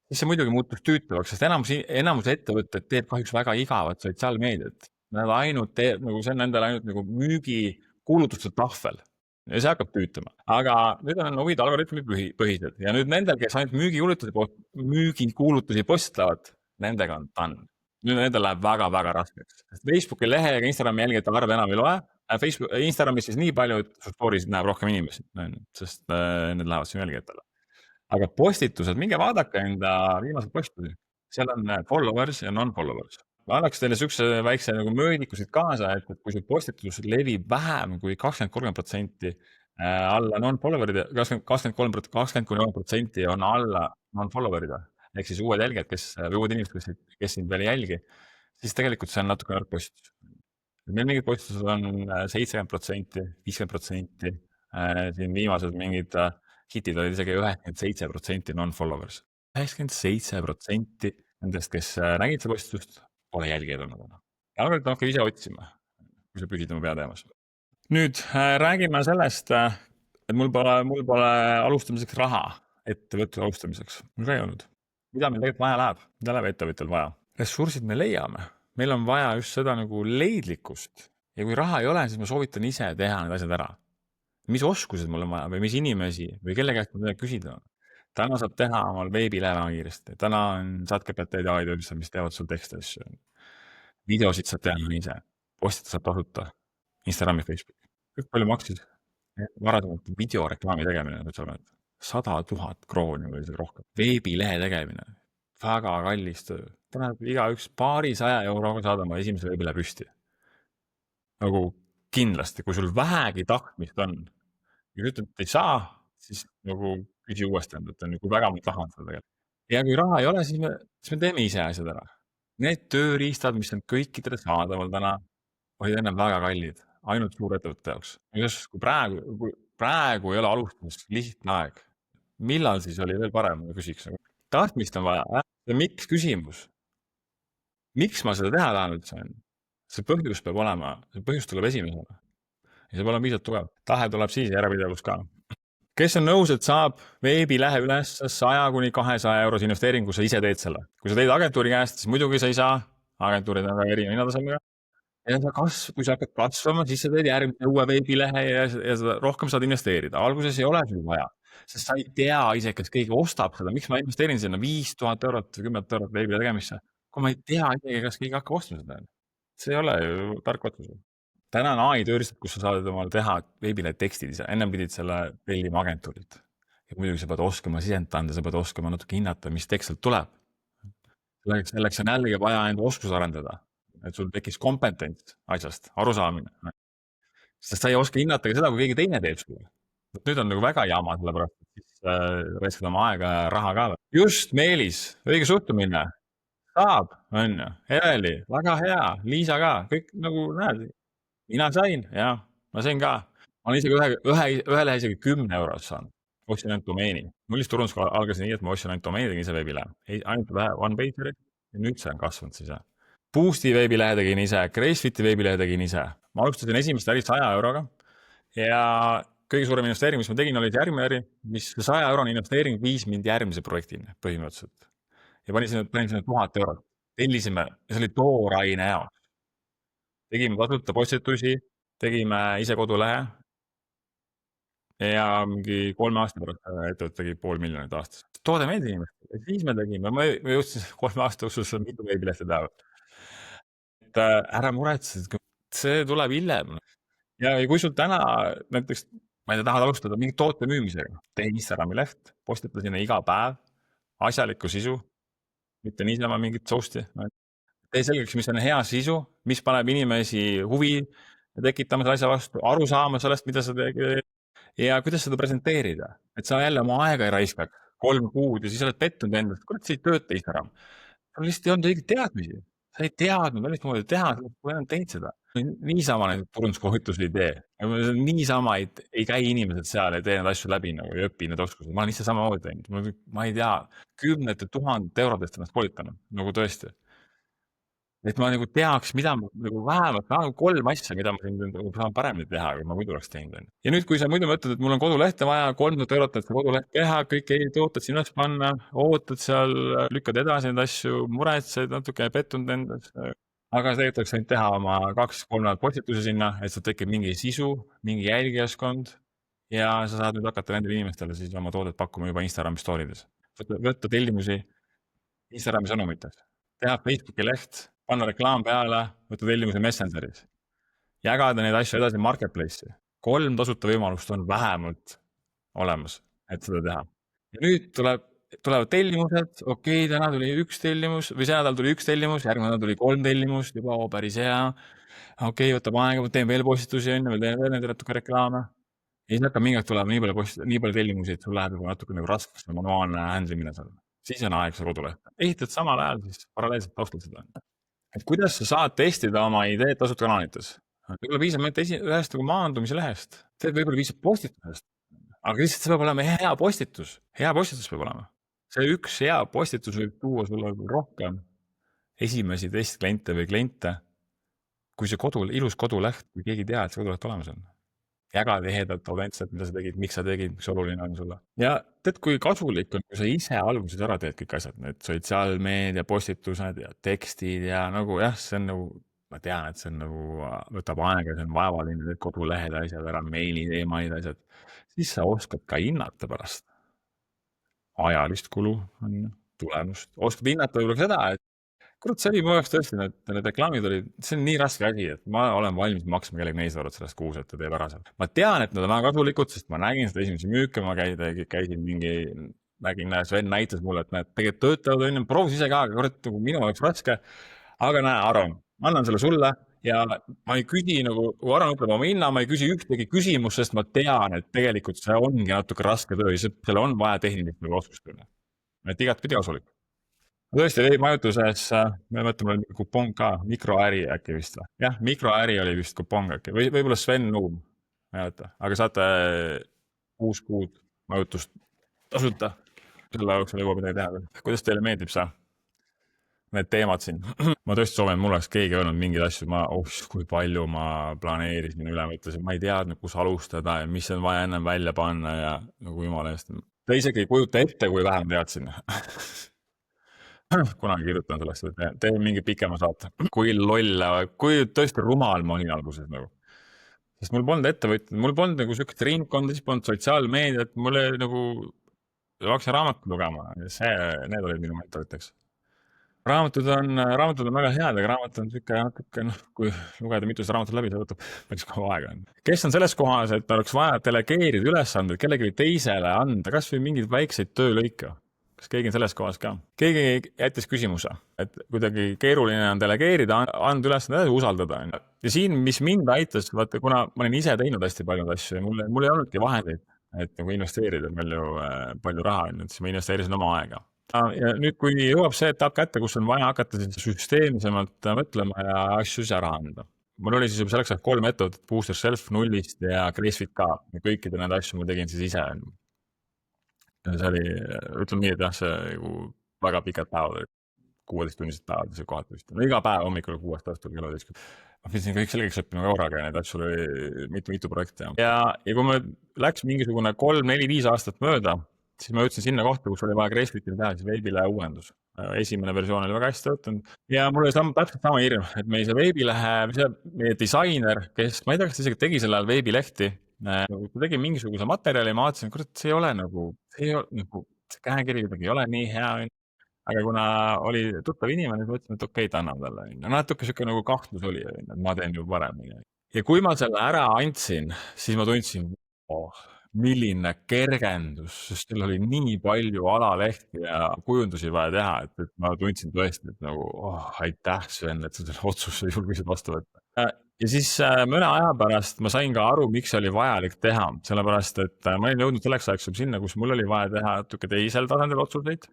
siis see muidugi muutus tüütavaks, sest enamus ettevõtted teeb kahjuks väga igavat sotsiaalmeediat. Nad ainult teeb, nagu see on nendel ainult nagu müügikuulutuste tahvel. Ja see hakkab tüütama. Aga nüüd on huvid algoritmi põhised. Ja nüüd nendel, kes ainult müügikuulutusi postitavad, nendega on done. Nüüd nendel läheb väga-väga raskeks. Facebooki lehe ja Instagrami jälgijate arv enam ei loe. Instagramis siis nii palju, et story'sid näeb rohkem inimesi, sest need lähevad sinu jälgijatele. Aga postitused, minge vaadake enda viimased postitusi. Seal on followers ja non-followers. Ma annaks teile sükse väikse nagu möödikusid kaasa, et kui see postitus levib vähem kui 20-30% alla non-follower'ide, 20-30% on alla non-follower'ide, ehk siis uued jälgijad, või uued inimesed, kes sind veel ei jälgi, siis tegelikult see on natuke nõrk postitus. Meil mingid postitused on 70%, 50%, siin viimased mingid hitid olid isegi 97% non-followers. 97% nendest, kes nägid seda postitust, pole jälgijad olnud. Algoritm hakkab ise otsima, kui sa püsid oma peateemas. Nüüd räägime sellest, et mul pole alustamiseks raha ettevõtte alustamiseks. Mul ka ei olnud. Mida meil tegelikult vaja läheb? Mida läheb ettevõttel vaja? Ressursid me leiame. Meil on vaja just seda nagu leidlikkust. Ja kui raha ei ole, siis ma soovitan ise teha need asjad ära. Mis oskused mul on vaja või mis inimesi või kelle käest ma küsida on. Täna saab teha omal veebilehe väga kiiresti. Täna on ChatGPT ja AI-töölised, mis teevad sul tekste asju. Videosid saab teha ise. Postita saab tasuta. Instagrami, Facebook. Kõik palju maksis. Varasemalt videoreklaami tegemine. 100 000 krooni või isegi rohkem. Veebilehe tegemine. Väga kallis töö. Täna igaüks paarisaja euroga saada oma esimese veebilehe püsti. Nagu kindlasti, kui sul vähegi tahtmist on. Kui ütled, et ei saa, siis nagu küsi uuesti, et kui väga ma tahan seda tegelikult. Ja kui raha ei ole, siis me teeme ise asjad ära. Need tööriistad, mis on kõikidele saadaval täna, olid enne väga kallid, ainult suurettevõtte jaoks. Kui praegu ei ole alustamas lihtne aeg, millal siis oli veel parem, ma küsiks. Tahtmist on vaja, ja miks küsimus? Miks ma seda teha tahan üldse? See põhjus peab olema, see põhjus tuleb esimesena. Ja see peab olema piisavalt tugev. Tahe tuleb siis järjepidevus ka. Kes on nõus, et saab veebilehe üles 100-200 euros investeeringu, sa ise teed selle. Kui sa teed agentuuri käest, siis muidugi sa ei saa. Agentuurid on väga erineva hinnatasemega. Ja kui sa hakkad kasvama, siis sa teed järgmine uue veebilehe ja rohkem saad investeerida. Alguses ei ole sul vaja, sest sa ei tea ise, kas keegi ostab seda. Miks ma investeerin sinna 5000 eurot või 10 eurot veebilehe tegemisse? Kui ma ei tea isegi, kas keegi hakkab ostma seda. See ei ole ju tark otsus. Täna on AI tööriistad, kus sa saad omale teha veebilehe tekstid ise. Ennem pidid selle tellima agentuurilt. Ja muidugi sa pead oskama sisendit anda, sa pead oskama natuke hinnata, mis tekst sealt tuleb. Selleks on jällegi vaja enda oskus arendada. Et sul tekkis kompetents asjast, arusaamine. Sest sa ei oska hinnata ka seda, kui keegi teine teeb sulle. Nüüd on nagu väga jama, sellepärast, et siis raiskad oma aega ja raha ka. Just, Meelis, õige suhtumine. Saab, on ju. Eveli, väga hea. Liisa ka. Kõik nagu näed. Mina sain, jah. Ma sain ka. Ma olen isegi ühele isegi 10 euros saanud. Ostsin ainult domeeni. Nullist turundus algas nii, et ma ostsin ainult domeeni, tegin ise veebilehe. Ainult OnePageri ja nüüd see on kasvanud siis. Boosti veebilehe tegin ise, Gracefiti veebilehe tegin ise. Ma alustasin esimest äri 100 euroga ja kõige suurem investeering, mis ma tegin, oli järgmine äri, mis 100 eurone investeering viis mind järgmise projektini põhimõtteliselt. Ja panin sinna 1000 eurot. Tellisime, ja see oli tooraine jaoks. tegime tasuta postitusi, tegime ise kodulehe ja mingi 3 aasta pärast ettevõte tegi 500 000 aastas. Toode meeldib inimestele. Ja siis me tegime, ma jõudsin 3 aasta jooksul mitu veebilehte teha. Et ära muretse, see tuleb hiljem. Ja kui sul täna näiteks, ma ei tea, tahad alustada mingi toote müümisega, tee Instagrami leht, postita sinna iga päev asjalikku sisu, mitte niisama mingit soust'i. Tee selgeks, mis on hea sisu, mis paneb inimesi huvi tekitama selle asja vastu, aru saama sellest, mida sa teed ja kuidas seda presenteerida. Et sa jälle oma aega ei raiskaks 3 kuud ja siis oled pettunud endast. Kurat, sa ei tööta Instagram. Sul lihtsalt ei olnud õiget teadmisi. Sa ei teadnud, välismoodi teha, kui enam teed seda. Niisama neid turunduskoolitusi ei tee. Niisama ei käi inimesed seal ja tee need asju läbi nagu ja õpi need oskused. Ma olen ise samamoodi teinud. Ma ei tea, 10 000 eurodest ennast koolitanud, nagu tõesti. Et ma nagu teaks, mida ma nagu vähemalt 3 asja, mida ma siin nagu saan paremini teha, kui ma muidu oleks teinud. Ja nüüd, kui sa muidu mõtled, et mul on kodulehte vaja, 3000 eurot, et koduleht teha, kõik tooted sinna üles panna, ootad seal, lükkad edasi neid asju, muretsed, natuke pettunud endas. Aga tegelikult oleks saanud teha oma 2-3 postitusi sinna, et sul tekib mingi sisu, mingi jälgijaskond ja sa saad nüüd hakata nendele inimestele siis oma toodet pakkuma juba Instagrami story'des. Võtta tellimusi Instagrami sõnumites, teha Facebooki leht, panna reklaam peale, võtta tellimuse Messengeris, jagada neid asju edasi marketplace'i. 3 tasuta võimalust on vähemalt olemas, et seda teha. Ja nüüd tulevad tellimused, okei, täna tuli 1 tellimus või see nädal tuli 1 tellimus, järgmine nädal tuli 3 tellimust, juba päris hea. Okei, võtab aega, teen veel postitusi, teen veel natuke reklaame. Ja siis hakkab mingi aeg tulema nii palju tellimusi, et sul läheb juba natuke nagu raskeks manuaalne handlimine seal. Siis on aeg see kodulehte. Ehitad samal ajal siis paralleelselt taustal seda. Et kuidas sa saad testida oma ideed tasuta kanalites? Võib-olla piisab ühest nagu maandumise lehest. Võib-olla piisab postitusest. Aga lihtsalt see peab olema hea postitus. Hea postitus peab olema. See üks hea postitus võib tuua sulle rohkem esimesi testkliente või kliente, kui see ilus koduleht, kui keegi teab, et see koduleht olemas on. Jagada ehedalt, autentselt, mida sa tegid, miks sa tegid, mis oluline on sulle. Ja tead, kui kasulik on, kui sa ise alguses ära teed kõik asjad, need sotsiaalmeedia, postitused ja tekstid ja nagu jah, see on nagu, ma tean, et see on nagu, võtab aega, see on vaevaline, need kodulehed asjad ära, meilid, emailid asjad, siis sa oskad ka hinnata pärast ajalist kulu, tulemust. Oskad hinnata võib-olla seda, et kurat, see oli mu jaoks tõesti, need reklaamid olid, see on nii raske asi, et ma olen valmis maksma kellegi 400 eurot sellest kuus, et ta teeb ära seal. Ma tean, et nad on väga kasulikud, sest ma nägin seda esimesi müüke, ma käisin nägin, Sven näitas mulle, et need tegelikult töötavad, on ju, proovis ise ka, aga kurat, minu jaoks raske. Aga näe, Aron, ma annan selle sulle ja ma ei küsi nagu, kui Aron ütleb oma hinna, ma ei küsi ühtegi küsimust, sest ma tean, et tegelikult see ongi natuke raske töö ja seal on vaja tehnilist oskust üle. Et igatpidi kasulik. Tõesti, majutuses, me mõtleme kupong ka, mikroäri äkki vist või? Jah, mikroäri oli vist kupong äkki, võib-olla Sven Nuum, aga saate 6 kuud majutust tasuta, selle jooksul jõuab midagi teha. Kuidas teile meeldib see? Need teemad siin. Ma tõesti soovin, mul oleks keegi öelnud mingeid asju, kui palju ma planeerisin üle, mõtlesin, ma ei teadnud, kus alustada ja mis on vaja ennem välja panna ja nagu jumala eest. Ta isegi ei kujuta ette, kui vähem teadsin. Kunagi kirjutan selleks, et teen mingi pikema saate. Kui loll, kui tõesti rumal ma olin alguses nagu. Sest mul polnud ettevõtjad, mul polnud nagu sükest ringkonda, siis polnud sotsiaalmeediat, mul oli nagu, hakkasin raamatut lugema ja need olid minu mentoriteks. Raamatud on väga head, aga raamat on natuke, kui lugeda mitu raamatut läbi, see võtab päris kaua aega. Kes on selles kohas, et oleks vaja delegeerida ülesanded kellelegi teisele anda, kas või mingeid väikseid töölõike? Kas keegi on selles kohas ka? Keegi jättis küsimuse, et kuidagi keeruline on delegeerida, anda ülesanded, usaldada. Ja siin, mis mind aitas, vaata, kuna ma olen ise teinud hästi palju asju ja mul ei olnudki vahendeid, et nagu investeerida palju raha, siis ma investeerisin oma aega. Ja nüüd, kui jõuab see etapp kätte, kus on vaja hakata süsteemsemalt mõtlema ja asju ära anda. Mul oli siis juba selleks 3 ettevõtet, Boost Yourself, Nullist ja Gracefit ka. Kõikide need asju ma tegin siis ise. Ja see oli, ütleme nii, et jah, see väga pikad päevad, 16-tunnised päevad, see kohati vist. Iga päev hommikul 6 õhtul kella 11. Ma pidin kõik selgeks õppima korraga ja need asju oli mitu projekti. Ja kui me läks mingisugune 3, 4, 5 aastat mööda, siis ma jõudsin sinna kohta, kus oli vaja Gracefitil teha siis veebile uuendus. esimene versioon oli väga hästi töötanud ja mul oli täpselt sama hirm, et meie see veebilehe, meie disainer, kes, ma ei tea, kas ta isegi tegi sel ajal veebilehti, ta tegi mingisuguse materjali, ma vaatasin, kurat, see ei ole nagu, see käekiri kuidagi ei ole nii hea, aga kuna oli tuttav inimene, siis mõtlesin, et okei, ta annab talle, onju. natuke siuke nagu kahtlus oli, et ma teen ju paremini. ja kui ma selle ära andsin, siis ma tundsin, milline kergendus, sest seal oli nii palju alalehti ja kujundusi vaja teha, et ma tundsin tõesti, et nagu aitäh, Sven, et sa selle otsuse julgesid vastu võtta. ja siis mõne aja pärast ma sain ka aru, miks see oli vajalik teha, sellepärast et ma olin jõudnud selleks ajaks sinna, kus mul oli vaja teha natuke teisel tasandil otsuseid.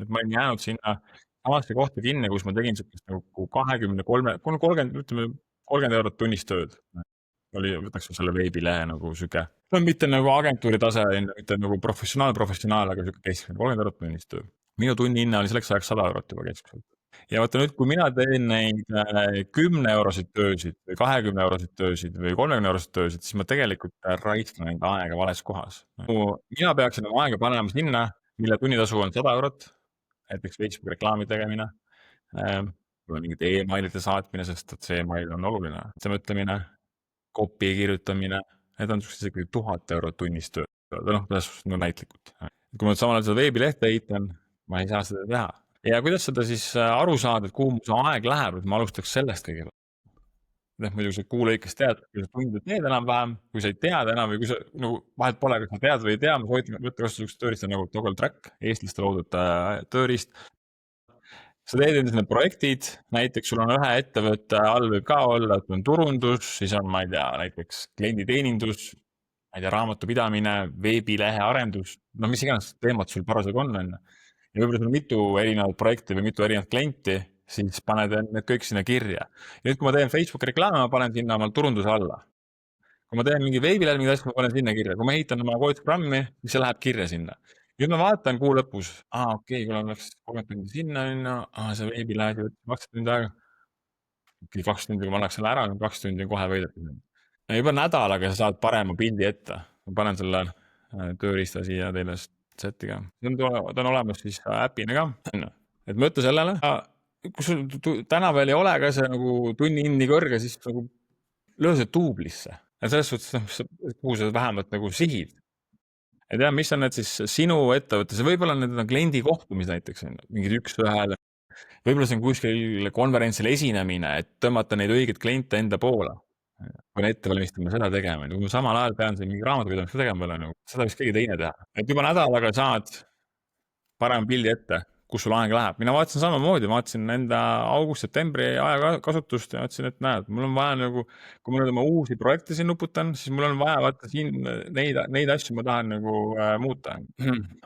et ma olin jäänud sinna samasse kohta kinni, kus ma tegin siukest nagu 23, 30, ütleme 30 eurot tunnis tööd. oli, võtaks selle veebilehe nagu sihuke, no mitte nagu agentuuri tase, mitte nagu professionaal, aga sihuke keskmine 30 eurot tunnis töö. minu tunnihinne oli selleks ajaks 100 eurot juba keskmiselt. ja vaata nüüd, kui mina teen neid 10 eurosid töösid või 20 eurosid töösid või 30 eurosid töösid, siis ma tegelikult raiskan enda aega vales kohas. mina peaksin oma aega panema sinna, mille tunnitasu on 100 eurot, näiteks Facebooki reklaami tegemine, võib-olla mingite emailide saatmine, sest et see email on oluline, see mõtlemine, copy kirjutamine, need on isegi 1000 eurot tunnis tööd, noh, selles suhtes no näitlikult. kui ma samal ajal seda veebilehte ehitan, ma ei saa seda teha. ja kuidas seda siis aru saada, et kuhu mu see aeg läheb, et ma alustaks sellest kõigepealt. muidugi sa kuu lõikes tead, kui sa tunde teed enam-vähem, kui sa ei tead enam või kui sa nagu vahet pole, kas sa tead või ei tea, ma soovitan võtta kasutuseks tööriista nagu Toggle Track, eestlaste loodud tööriist. sa teed endale need projektid, näiteks sul on ühe ettevõtte all võib ka olla, et on turundus, siis on, ma ei tea, näiteks klienditeenindus, ma ei tea, raamatupidamine, veebilehe arendus, no mis iganes teemad sul parasjagu on. ja võib-olla sul on mitu erinevat projekti või mitu erinevat klienti, siis paned need kõik sinna kirja. ja nüüd, kui ma teen Facebooki reklaame, ma panen sinna omal turunduse alla. kui ma teen mingi veebilehel mingi asja, ma panen sinna kirja. kui ma ehitan oma koolitusprogrammi, siis see läheb kirja sinna. nüüd ma vaatan kuu lõpus, okei, kui läks 30 tundi sinna, see veebilehe võttis 20 tundi aega. 2 tundi, kui ma annaks selle ära, 2 tundi on kohe võidetud. juba nädalaga sa saad parema pildi ette. ma panen selle tööriista siia teile setti ka. ta on olemas siis äpina ka. et mõtle sellele, kui sul täna veel ei ole ka see nagu tunnihind nii kõrge, siis nagu löö see duublisse. ja selles suhtes, kuhu sa vähemalt nagu sihid. ei tea, mis on need siis sinu ettevõttes, võib-olla need on kliendi kohtumised näiteks, mingid üks-ühele. võib-olla see on kuskil konverentsil esinemine, et tõmmata neid õigeid kliente enda poole. kui ette valmistama seda tegema, kui ma samal ajal pean siin mingi raamatupidamist tegema peale, seda võiks keegi teine teha. et juba nädalaga saad parema pildi ette, kus sul aeg läheb. mina vaatasin samamoodi, vaatasin enda august-septembri ajakasutust ja vaatasin, et näed, mul on vaja nagu, kui ma nüüd oma uusi projekte siin nuputan, siis mul on vaja vaata siin neid asju ma tahan nagu muuta.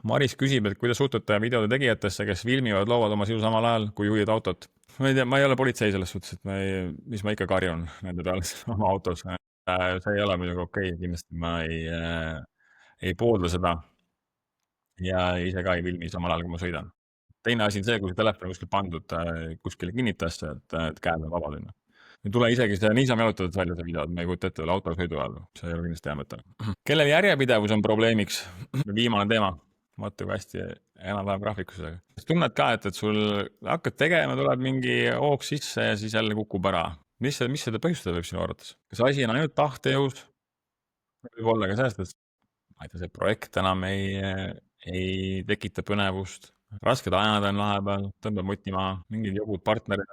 Maris küsib, et kuidas suhtute videode tegijatesse, kes filmivad, loovad oma sisu samal ajal, kui juhid autot. ma ei tea, ma ei ole politsei selles suhtes, et mis ma ikka karjun nende peale oma autos. see ei ole muidugi okei, kindlasti ma ei poolda seda. ja ise ka ei filmi samal ajal, kui ma sõidan. teine asi on see, kui see telefon kuskil pandud kuskile kinnitasse, et käed on vabad. ei tule isegi see niisama jalutades välja see video, et ma ei kujuta ette veel autosõidu ajal. see ei ole kindlasti hea mõte. kellel järjepidevus on probleemiks? viimane teema. vaata, kui hästi enam-vähem graafikus. tunned ka, et sul hakkad tegema, tuleb mingi hoog sisse ja siis jälle kukub ära. mis seda põhjustada võib sinu arvates? kas asi on ainult tahtejõus? võib olla ka sellest, et ma ei tea, see projekt enam ei tekita põnevust. rasked ajad on vahepeal, tõmbab muti maha, mingid jobud partnerid.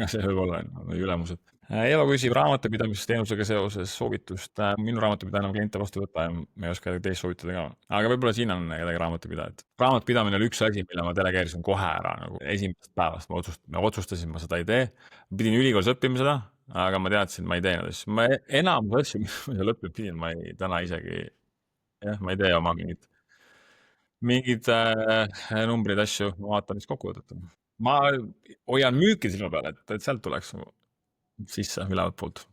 ja see võib olla ülemused. Eva küsib raamatupidamisteenusega seoses soovitust. minu raamatupidaja enam kliente vastu võtta ja ma ei oska teist soovitada ka. aga võib-olla siin on kedagi raamatupidajat. raamatupidamine oli üks asi, mille ma delegeerisin kohe ära nagu esimesest päevast. ma otsustasin, ma seda ei tee. pidin ülikoolis õppima seda, aga ma teadsin, ma ei tee neid asju. ma enamus asju, mis ma seal õppima pidin, ma ei, täna isegi, ma ei tee oma mingid numbrid, asju, ma vaatan, mis kokkuvõtet on. ma hoian müüki silma peal, et sealt tuleks sisse ülevalt poolt.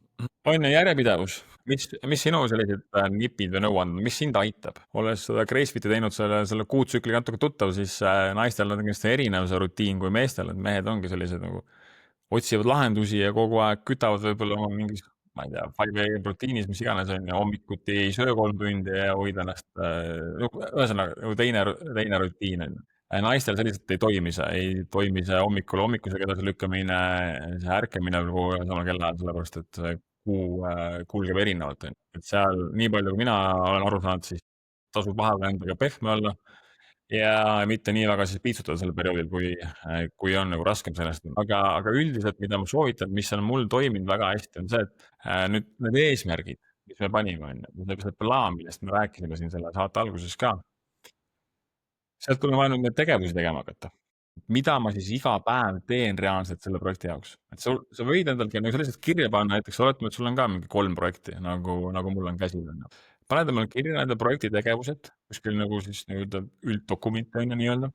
on järjepidevus, mis sinu sellised nipid või nõuanded, mis sind aitab? olles seda Gracefiti teinud selle kuutsükliga natuke tuttav, siis naistel on kindlasti erinev see rutiin kui meestel, et mehed ongi sellised nagu otsivad lahendusi ja kogu aeg kütavad võib-olla oma mingis, ma ei tea, 5 rutiinis, mis iganes on ja hommikuti ei söö 3 tundi ja hoida ennast, ühesõnaga teine rutiin on. naistel selliselt ei toimi see hommikusega edasilükkamine, see ärkamine samal kellaajal, sellepärast et kuu kulgeb erinevalt. Et seal, nii palju kui mina olen aru saanud, siis tasub vahepeal endaga pehme olla ja mitte nii väga siis piitsutada sel perioodil, kui on nagu raskem sellest. Aga üldiselt, mida ma soovitan, mis on mul toiminud väga hästi, on see, et nüüd need eesmärgid, mis me panime, see plaan, millest me rääkisime siin selle saate alguses ka, sealt tuleb ainult neid tegevusi tegema hakata. Mida ma siis iga päev teen reaalselt selle projekti jaoks. Et sa võid endalgi nagu selliselt kirja panna, näiteks oletame, et sul on ka mingi 3 projekti, nagu mul on käsil. Paned endale kirja nende projekti tegevused, kuskil nagu siis nii-öelda ülddokument on ju nii-öelda,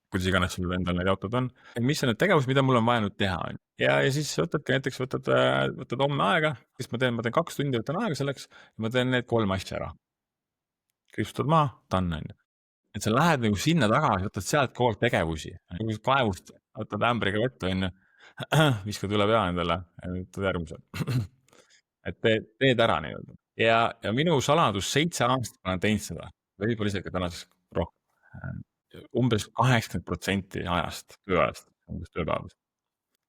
kuidas iganes sul endal need jaotud on. Mis on need tegevused, mida mul on vaja nüüd teha? Ja siis võtadki näiteks, võtad homme aega, siis ma teen 2 tundi, võtan aega selleks ja ma teen need 3 asja ära. Kristutad maha, done on ju. Et sa lähed nagu sinna tagasi, võtad sealt kogu aeg tegevusi, nagu kaevust, võtad ämbriga vett, on ju, viskad üle pea endale ja võtad järgmise. Et teed ära nii-öelda. Ja minu saladus 7 aastat ma olen teinud seda, võib-olla isegi tänaseks rohkem. Umbes 80% ajast, tööajast, umbes tööpäevast.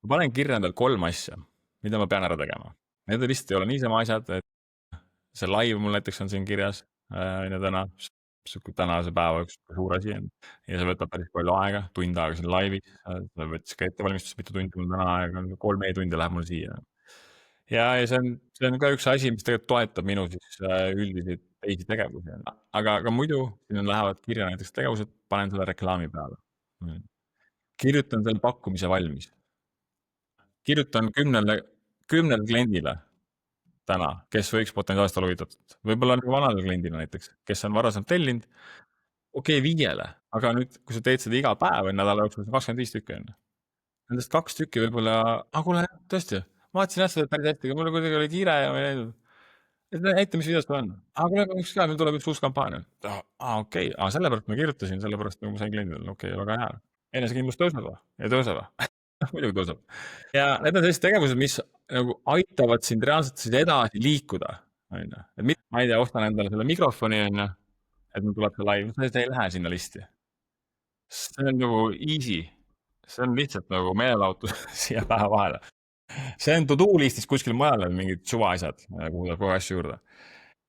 Ma panen kirja endal 3 asja, mida ma pean ära tegema. Need lihtsalt ei ole niisama asjad, et see live mul näiteks on siin kirjas, täna, tänase päeva üks suur asi on ja see võtab päris palju aega, tund aega siin laivis, see võttis ka ettevalmistus, mitu tundi mul täna aega on, 3 tundi läheb mul siia. Ja see on ka üks asi, mis tegelikult toetab minu siis üldiseid teisi tegevusi. Aga muidu siin lähevad kirja näiteks tegevused, panen selle reklaami peale. Kirjutan selle pakkumise valmis. Kirjutan 10 kliendile täna, kes võiks potentsiaalselt olla huvitatud. Võib-olla nagu vanale kliendile näiteks, kes on varasemalt tellinud, okei, 5-le, aga nüüd, kui sa teed seda iga päev nädala jooksul, 25 tükki on. Nendest 2 tükki võib-olla, kuule, tõesti, ma vaatasin jah seda päris hästi, aga mul kuidagi oli kiire ja ma ei näinud. Et näita, mis videos on. Kuule, üks ka, meil tuleb üks uus kampaania. Okei, sellepärast ma kirjutasin, sellepärast nagu ma sain kliendile, okei, väga hea. Enesekindlus tõuseb ja tõuseb. Muidugi tõuseb. Ja need on sellised tegevused, mis nagu aitavad sind reaalselt siis edasi liikuda. Et ma ei tea, ostan endale selle mikrofoni, et mul tuleb see live, see ei lähe sinna listi. See on nagu easy. See on lihtsalt nagu meelelahutus siia päeva vahele. See on to-do listis kuskil mujal mingid suva asjad, kuhu tuleb kogu asju juurde.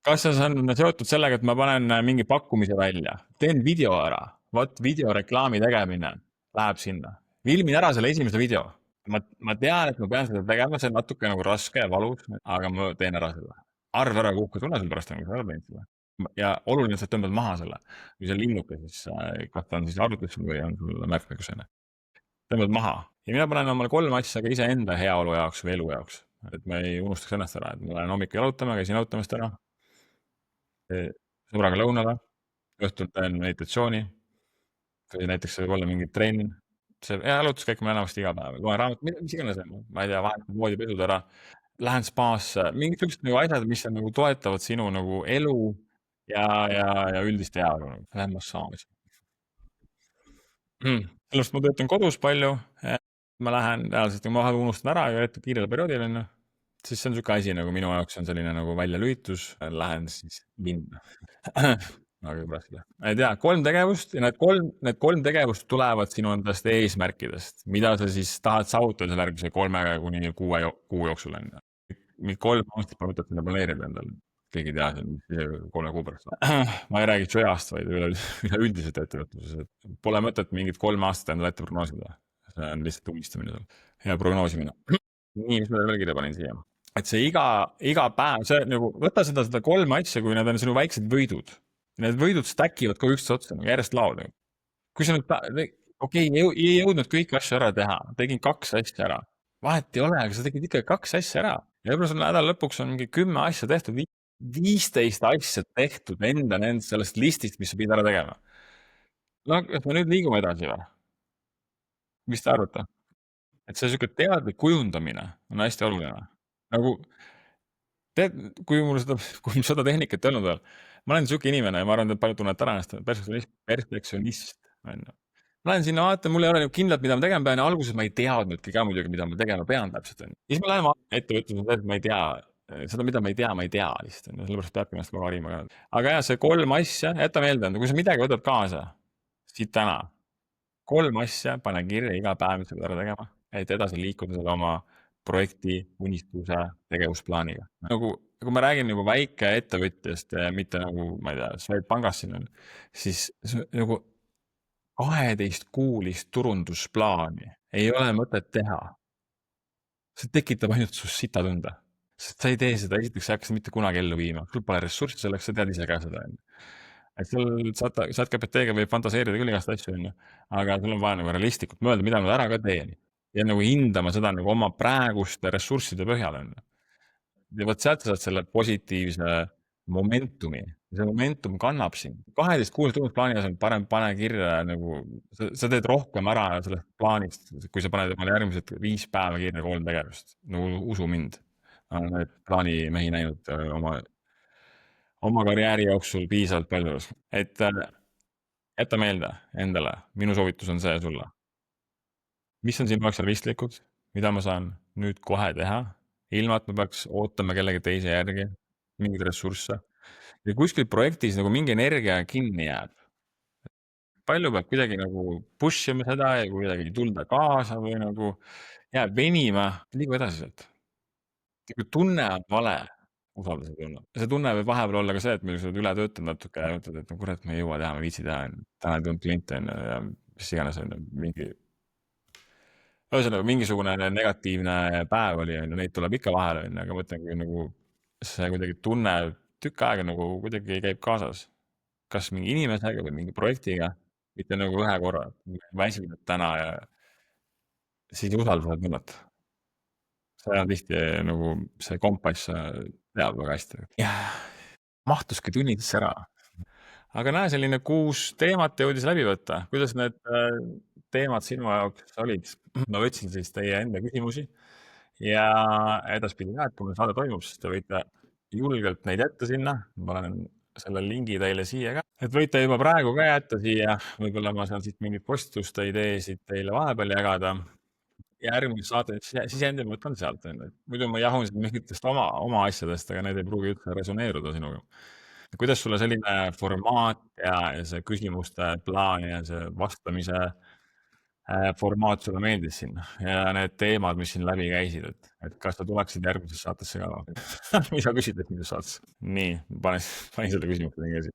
Kas see on seotud sellega, et ma panen mingi pakkumise välja, teen video ära, videoreklaami tegemine läheb sinna. Filmin ära selle esimese video. Ma tean, et ma pean seda tegema, see on natuke nagu raske ja valus, aga ma teen ära seda. Arv ära kuhku tule selle pärast, nagu sa ära teinud seda. Ja oluline, et sa tõmbad maha selle. Kui see linnuke, siis kas ta on siis arvutis või on sul märkmärkusena. Tõmbad maha. Ja mina panen omale 3 asja ka iseenda heaolu jaoks või elu jaoks. Et ma ei unustaks ennast ära, et ma lähen hommikul jalutama, käisin jalutamast ära. Sõbraga lõunale, õhtul teen meditatsiooni, või näiteks võib olla mingi trenn, see jalutuskäik ma enamasti iga päev, loen raamat, mis iganes on, ma ei tea, vahetan voodipesud ära, lähen spaasse, mingid sellised nagu asjad, mis on nagu toetavad sinu nagu elu ja üldist heaolu, lähen massaaži. Sellest ma töötan kodus palju, ma lähen reaalselt, kui ma vahel unustan ära ja kiirele perioodil on, siis see on niisugune asi nagu minu jaoks on selline nagu väljalülitus, lähen siis linna. Aga pärast seda. Ma ei tea, 3 tegevust ja need 3 tegevust tulevad sinu endast eesmärkidest, mida sa siis tahad saavutada selle järgmise 3 kuni 6 kuu jooksul on. Mid 3 aastat ma võtad sinna planeerida endale. Keegi ei tea, see on 3 kuu pärast. Ma ei räägi sööast, vaid üleüldiselt ettevõtluses. Pole mõtet mingit 3 aastat endale ette prognoosida. See on lihtsalt unistamine seal ja prognoosimine. Nii, mis ma veel kirja panin siia. Et see iga päev, see nagu, võta seda 3 asja, kui need on sinu väiksed võidud. Need võidud stackivad kogu üksteist otsa, järjest laud. Kui sa nüüd, okei, ei jõudnud kõiki asju ära teha, tegin 2 asja ära. Vahet ei ole, aga sa tegid ikka 2 asja ära. Ja võib-olla sul nädal lõpuks on mingi 10 asja tehtud, 15 asja tehtud enda sellest listist, mis sa pidid ära tegema. No, kas me nüüd liigume edasi või? Mis te arvate? Et see selline teadlik kujundamine on hästi oluline. Nagu, kui mul seda tehnikat ei olnud veel, ma olen niisugune inimene ja ma arvan, et paljud tunnevad täna ennast perfektsionist. Ma lähen sinna, vaatan, mul ei ole kindlalt, mida ma tegema pean ja alguses ma ei teadnudki ka muidugi, mida ma tegema pean täpselt. Siis ma lähen ettevõtluses, et ma ei tea, seda, mida ma ei tea lihtsalt. Sellepärast peabki ennast kogu harima. Aga jah, see 3 asja, jäta meelde, kui sa midagi võtad kaasa, siit täna 3 asja pane kirja iga päev, mis sa pead ära tegema, et edasi liikuda selle oma projekti, unistuse, tegevusplaaniga. Nagu, kui ma räägin nagu väikeettevõtjast ja mitte nagu, ma ei tea, Swedbankist siin, siis nagu 12-kuulist turundusplaani ei ole mõtet teha. See tekitab ainult sust sitatunde. Sest sa ei tee seda, esiteks sa ei hakka mitte kunagi ellu viima, sul pole ressurssi selleks, sa tead ise ka seda, et sul saad GPT-ga võib fantaseerida küll igast asju, aga sul on vaja nagu realistlikult mõelda, mida ma ära ka teen. Ja nagu hindama seda nagu oma praeguste ressursside põhjal, ja vot sealt sa saad selle positiivse momentumi. See momentum kannab sind. 12-kuulise turundusplaani asemel parem pane kirja nagu, sa teed rohkem ära sellest plaanist, kui sa paned järgmised 5 päeva kirja 3 tegevust. Nagu usu mind. Ma olen need plaanimehi näinud oma karjääri jooksul piisavalt palju. Et jäta meelde endale, minu soovitus on see sulle. Mis on sinu jaoks realistlikud, mida ma saan nüüd kohe teha, ilma et ma peaks ootama kellegi teise järgi mingeid ressursse. Ja kuskil projektis nagu mingi energia kinni jääb. Palju peab kuidagi nagu push ima seda ja kuidagi tulda kaasa või nagu jääb venima, liigu edasi sealt. Kui tunne on vale, usalda seda tunnet. See tunne võib vahepeal olla ka see, et meil sa oled üle töötanud natuke ja ütled, et no kurat, ma ei jõua teha, ma ei viitsi teha, täna ei tulnud kliente ja mis iganes on mingi. Ühesõnaga, mingisugune negatiivne päev oli, neid tuleb ikka vahele, aga ma mõtlen, kui nagu see kuidagi tunne tükk aega nagu kuidagi käib kaasas. Kas mingi inimesega või mingi projektiga, mitte nagu ühe korra, väsinud täna ja siis usalda seda tunnet. See on tihti nagu see kompass teab väga hästi. jah, mahtuski tunni sisse ära. Aga näe, selline 6 teemat jõudis läbi võtta. Kuidas need teemad sinu jaoks olid? Ma võtsin siis teie enda küsimusi ja edaspidi ka, et kui meil saade toimub, siis te võite julgelt neid jätta sinna. Ma panen selle lingi teile siia ka. Et võite juba praegu ka jätta siia. Võib-olla ma saan siit mingit postituste ideesid teile vahepeal jagada. Järgmine saade, siis endal võtan sealt. Muidu ma jahun mingitest oma asjadest, aga need ei pruugi üldse resoneeruda sinuga. Kuidas sulle selline formaat ja see küsimuste plaan ja see vastamise formaat sulle meeldis siin ja need teemad, mis siin läbi käisid, et kas sa tuleksid järgmisesse saatesse ka? Mida küsid järgmises saates? Nii, panin selle küsimuse nii käsi.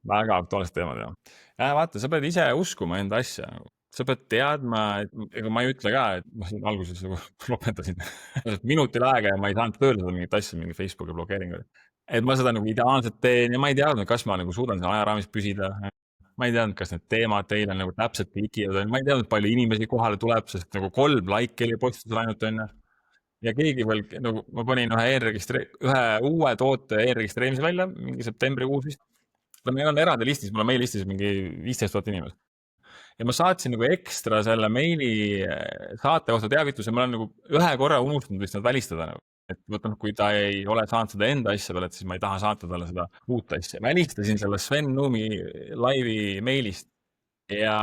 Väga aktuaalsed teemad, jah. Ja vaata, sa pead ise uskuma enda asja. Sa pead teadma, et ega ma ei ütle ka, et ma siin alguses nagu lopedasin minutil aega ja ma ei saanud pöörduda mingit asja, mingi Facebooki blokeeringu. Et ma seda nagu ideaalselt teen ja ma ei teadnud, kas ma nagu suudan seal ajaraamis püsida. Ma ei teadnud, kas need teemad teile nagu täpselt klikivad, ma ei teadnud, palju inimesi kohale tuleb, sest nagu 3 like oli postitusel ainult enne. Ja keegi veel, nagu ma panin ühe uue toote e-registreerimise välja, mingi septembrikuus vist. Meil on eraldi listis, mul on meil listis mingi 15 000 inimest. Ja ma saatsin nagu ekstra selle meili saate kohta teavituse, ma olen nagu ühe korra unustanud vist nad välistada. Et võtan, kui ta ei ole saanud seda enda asja peale, et siis ma ei taha saata talle seda uut asja. Välistasin selle Sven Numi laivi meilist ja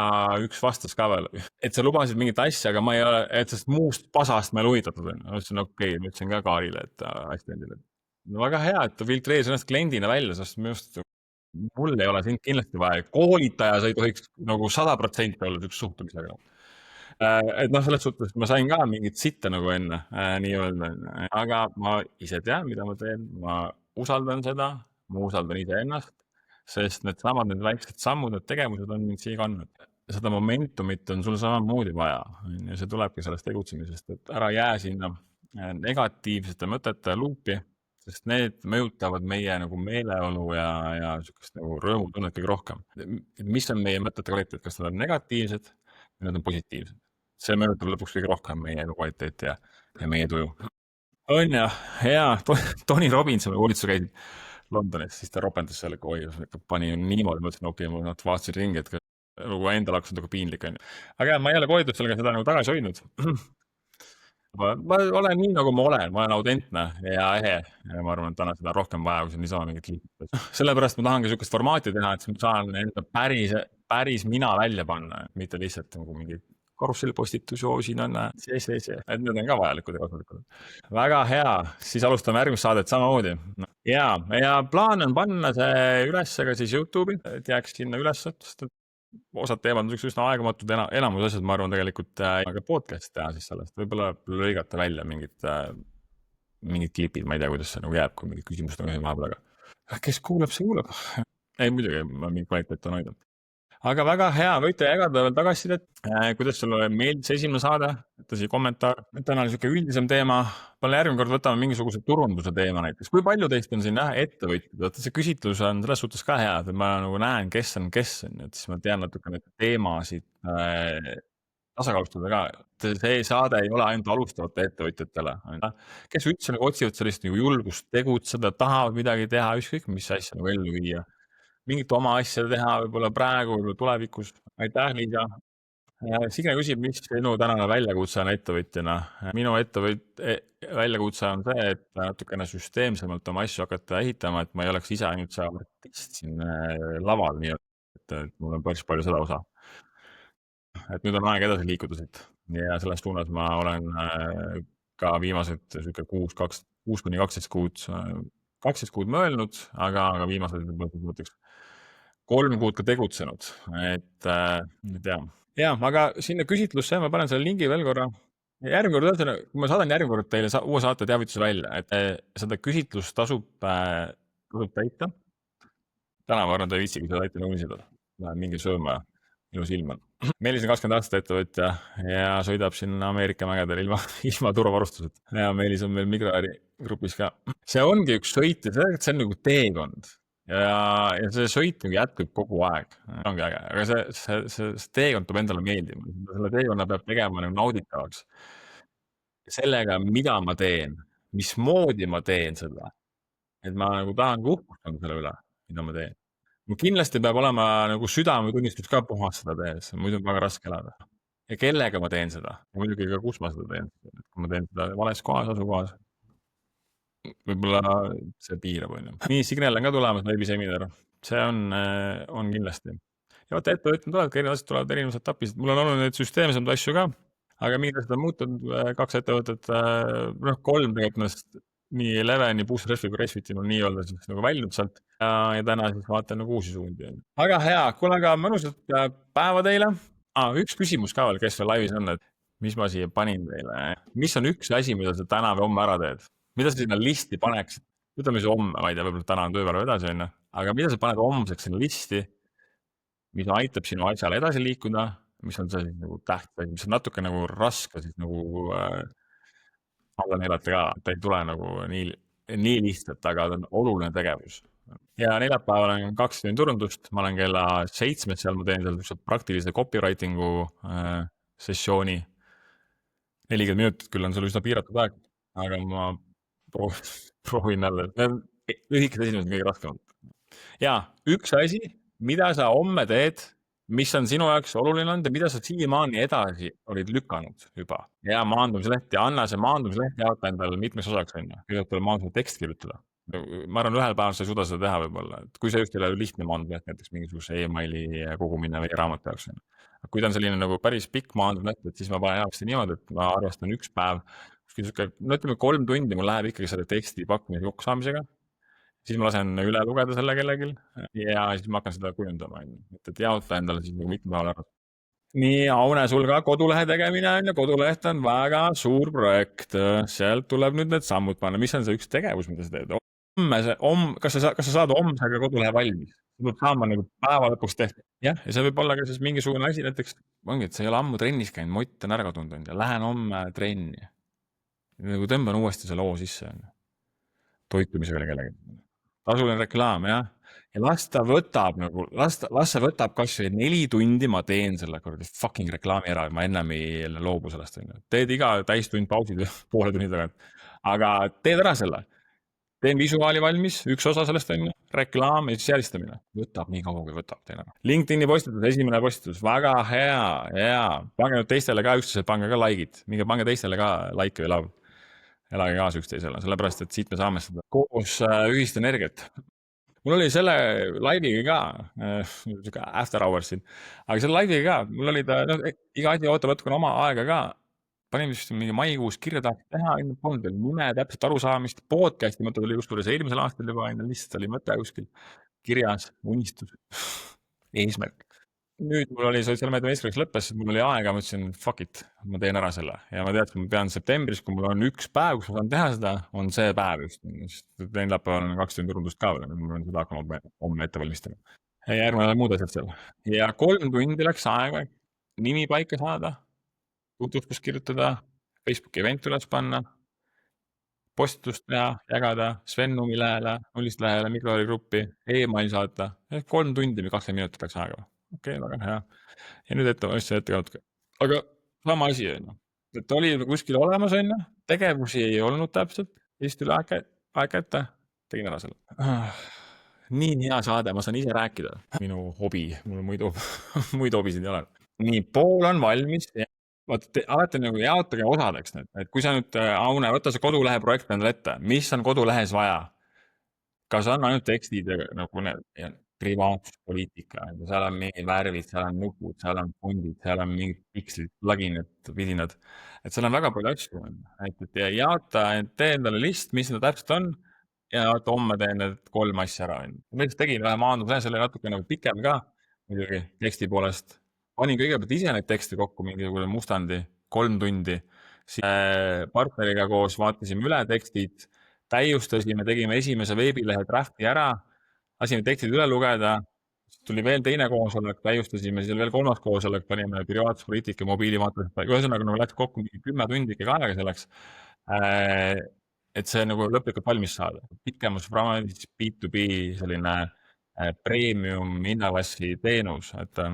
üks vastas ka veel, et sa lubasid mingit asja, aga ma ei ole, et sellest muust pasast ma ei ole huvitatud. Ma ütlesin, okei, ma ütlesin ka Kaarile, et assistendile. No väga hea, et ta filtreeris ennast kliendina välja, sest minu arust mul ei ole sind kindlasti vaja. Koolitaja sa ei tohiks nagu 100% olla üks suhtumisega. Et noh, selles suhtes ma sain ka mingit sitta nagu enne nii-öelda, aga ma ise tean, mida ma teen, ma usaldan seda, ma usaldan iseennast, sest need väiksed sammud, need tegevused on mind siia kandnud. Seda momentumit on sul samamoodi vaja ja see tulebki sellest tegutsemisest, et ära jää sinna negatiivsete mõtete luupi, sest need mõjutavad meie nagu meeleolu ja sükest nagu rõõmutunnet kõige rohkem. Mis on meie mõtete kvaliteet, kas nad on negatiivsed või nad on positiivsed? See mõjutab lõpuks kõige rohkem meie elu kvaliteeti ja meie tuju. On ja, Tony Robbins, ma koolitusel käisin Londonis, siis ta ropendas selle kooli, pani niimoodi, mõtlesin, okei, ma vaatasin ringi, et nagu endal hakkas nagu piinlik. Aga jah, ma ei ole koolitusel seda nagu tagasi hoidnud. Ma olen nii, nagu ma olen autentne ja ehe ja ma arvan, et täna seda rohkem vaja, kui see niisama mingit liiklust. Sellepärast ma tahangi sükest formaati teha, et ma saan enda päris mina välja panna, mitte lihtsalt nagu mingi karussellpostitus, siin on see, et need on ka vajalikud ja kasulikud. Väga hea, siis alustame järgmist saadet samamoodi. Ja plaan on panna see üles ka siis YouTube'i, et jääks sinna üles, osad teemad on siuksed üsna aegamatud, enamus asjad, ma arvan, tegelikult aga podcast teha siis sellest, võib-olla lõigata välja mingid klipid, ma ei tea, kuidas see nagu jääb, kui mingid küsimused on vahepeal, aga kes kuulab, see kuulab. ei, muidugi, ma mingi kvaliteet on hoidnud. aga väga hea, võite jagada veel tagasisidet, kuidas sulle meeldis esimene saade, jätta siia kommentaar. täna oli siuke üldisem teema, palju järgmine kord võtame mingisuguse turunduse teema näiteks. kui palju teist on siin ettevõtjad, vaata see küsitlus on selles suhtes ka hea, et ma nagu näen, kes on, et siis ma tean natuke neid teemasid tasakaalustada ka. see saade ei ole ainult alustavate ettevõtjatele, kes üldse nagu otsivad sellist nagu julgust tegutseda, tahavad midagi teha, ükskõik mis asja nagu ellu viia. mingit oma asja teha võib-olla praegu, võib-olla tulevikus. aitäh, Liisa. Signe küsib, mis sinu tänane väljakutse on ettevõtjana? minu väljakutse on see, et natukene süsteemsemalt oma asju hakata ehitama, et ma ei oleks ise ainult see artist siin laval, nii et mul on päris palju seda osa. et nüüd on aeg edasi liikuda siit ja selles suunas ma olen ka viimased sihuke 6-12 kuud, 12 kuud mõelnud, aga viimased mõtleks 3 kuud ka tegutsenud, et ei tea. ja, aga sinna küsitlusse ma panen selle lingi veel korra. järgmine kord, kui ma saadan järgmine kord teile uue saate teavituse välja, et seda küsitlust tasub täita. täna ma arvan, ta ei viitsigi seda täita uniseda. Läheb mingi sööma ja ilus ilm on. Meelis on 20 aastat ettevõtja ja sõidab sinna Ameerika mägedel ilma turvavarustuseta. ja Meelis on meil Migraari grupis ka. see ongi üks sõit ja see on nagu teekond. ja see sõit nagu jätkub kogu aeg. ongi äge, aga see teekond peab endale meeldima. selle teekonna peab tegema nagu nauditavaks. sellega, mida ma teen, mismoodi ma teen seda. et ma nagu tahan uhkustada selle üle, mida ma teen. kindlasti peab olema nagu südametunnistus ka puhas seda tehes, muidu on väga raske elada. ja kellega ma teen seda, muidugi ka kus ma seda teen, kui ma teen seda vales kohas, asukohas. võib-olla see piirab, on ju. nii, Signel on ka tulemas veebiseminar, see on kindlasti. ja vaata, ettevõtjad tulevadki, erinevad asjad tulevad erinevas etapis, mul on olnud neid süsteemsemaid asju ka, aga mingid asjad on muutunud, 2 ettevõtet, 3 tegelikult nii Eleveni, Bussrefi kui Resfiti on nii-öelda siis nagu väljub sealt ja täna siis vaatan nagu uusi suundi. väga hea, kuule, aga mõnusat päeva teile. Üks küsimus ka veel, kes veel laivis on, et mis ma siia panin teile. mis on üks asi, mida sa täna või homme ära teed? mida sa sinna listi paneksid? ütleme siis homme, ma ei tea, võib-olla täna on tööpäev edasi, on ju. aga mida sa paned homseks sinna listi, mis aitab sinu asjal edasi liikuda, mis on see siis nagu tähtis, mis on natuke nagu raske siis nagu alla neelata ka, ta ei tule nagu nii lihtsalt, aga ta on oluline tegevus. ja neljapäeval on 2 tundi turundust, ma olen kella 7 seal, ma teen seal praktilise copywriting'u sessiooni. 40 minutit, küll on sul üsna piiratud aeg, aga ma proovin jälle. lühikesed esimesed on kõige raskemad. ja üks asi, mida sa homme teed, mis on sinu jaoks oluline olnud ja mida sa siiamaani edasi olid lükanud juba. ja maandumisleht ja anna see maandumisleht jaota endale mitmeks osaks, on ju. kõigepealt tuleb maandumise tekst kirjutada. ma arvan, ühel päeval sa ei suuda seda teha võib-olla, et kui see just ei ole lihtne maandumisleht, näiteks mingisuguse emaili kogumine või raamatu jaoks. kui ta on selline nagu päris pikk maandumisleht, et siis ma panen jaoks niimoodi, et ma arvestan üks päev, no ütleme 3 tundi mul läheb ikkagi selle teksti pakkumise kokkusaamisega. siis ma lasen üle lugeda selle kellelgi ja siis ma hakkan seda kujundama, et jaota endale siis nagu mitme päeval ära. nii, Aune, sul ka kodulehe tegemine on ja koduleht on väga suur projekt. sealt tuleb nüüd need sammud panna, mis on see üks tegevus, mida sa teed? kas sa saad homsega kodulehe valmis? see peab saama nagu päeva lõpuks tehtud. jah, ja see võib olla ka siis mingisugune asi, näiteks ongi, et sa ei ole ammu trennis käinud, mott on ära kadunud ja lähen homme trenni. nagu tõmban uuesti selle hoo sisse. toitumisega kellelegi. tasuline reklaam, jah. ja las ta võtab nagu, las see võtab kasvõi 4 tundi, ma teen selle fucking reklaami ära, ma ennem ei loobu sellest. teed iga täistund pausid poole tunni tagant. aga teed ära selle. teen visuaali valmis, üks osa sellest on reklaam ja siis jäälistamine. võtab nii kaua, kui võtab, teen ära. LinkedIni postitus, esimene postitus, väga hea, jaa. pange nüüd teistele ka üksteisele, pange ka like'id. minge pange teistele ka like või love. elage kaasa üksteisele, sellepärast, et siit me saame seda koos ühist energiat. mul oli selle laiviga ka, after hours siin, aga selle laiviga ka, mul oli ta, iga asi ootab natukene oma aega ka. Panin vist mingi maikuus kirja tahaks teha, polnud veel nime, täpselt arusaamist, podcast'i mõte tuli kusjuures eelmisel aastal juba, lihtsalt oli mõte kuskil kirjas, unistus, eesmärk. nüüd mul oli sotsiaalmeedia meistriks lõppes, mul oli aega, ma ütlesin fuck it, ma teen ära selle ja ma teadsin, ma pean septembris, kui mul on üks päev, kus ma saan teha seda, on see päev just. neljapäeval on 2 tundi turundust ka veel, ma pean seda hakkama homme ette valmistama. ja järgmine nädal muud asjad seal. ja 3 tundi läks aega, nimi paika saada, tutvustus kirjutada, Facebooki event üles panna, postitust teha, jagada, Sven Numi lehele, Nullist lehele, mikrogruppi, email saata. 3 tundi või 20 minutit läks aega. Okei, väga hea. Ja nüüd valmistasin ette ka. Aga sama asi on ju. Et oli kuskil olemas on ju, tegevusi ei olnud täpselt, siis tuli aeg kätte, tegin ära selle. Nii hea saade, ma saan ise rääkida. Minu hobi, mul muidu muid hobisid ei ole. Nii, pool on valmis. Vaata, alati nagu jaotage osadeks need, et kui sa nüüd, Aune, võta see kodulehe projekt endale ette, mis on kodulehes vaja? Kas on ainult tekstid ja nagu need privaatsuspoliitika, seal on mingid värvid, seal on nupud, seal on fondid, seal on mingid pikslid, pluginid, vidinad. Et seal on väga palju asju, et jaota, tee endale list, mis need täpselt on ja homme teen need 3 asja ära. Ma lihtsalt tegin vähe maandumuse, see oli natuke nagu pikem ka, muidugi teksti poolest. Panin kõigepealt ise neid tekste kokku, mingisugune mustandi, 3 tundi. Siis partneriga koos vaatasime üle tekstid, täiustasime, tegime esimese veebilehe drafti ära, lasime tekstid üle lugeda, tuli veel teine koosolek, täiustasime, siis oli veel 3. koosolek, panime privaatsuspoliitika, mobiilimaterjalid, ühesõnaga nagu läks kokku mingi 10 tundi ikka aega selleks, et see nagu lõplikult valmis saada. Pikemas formaadis B2B selline premium hinnaklassi teenus, et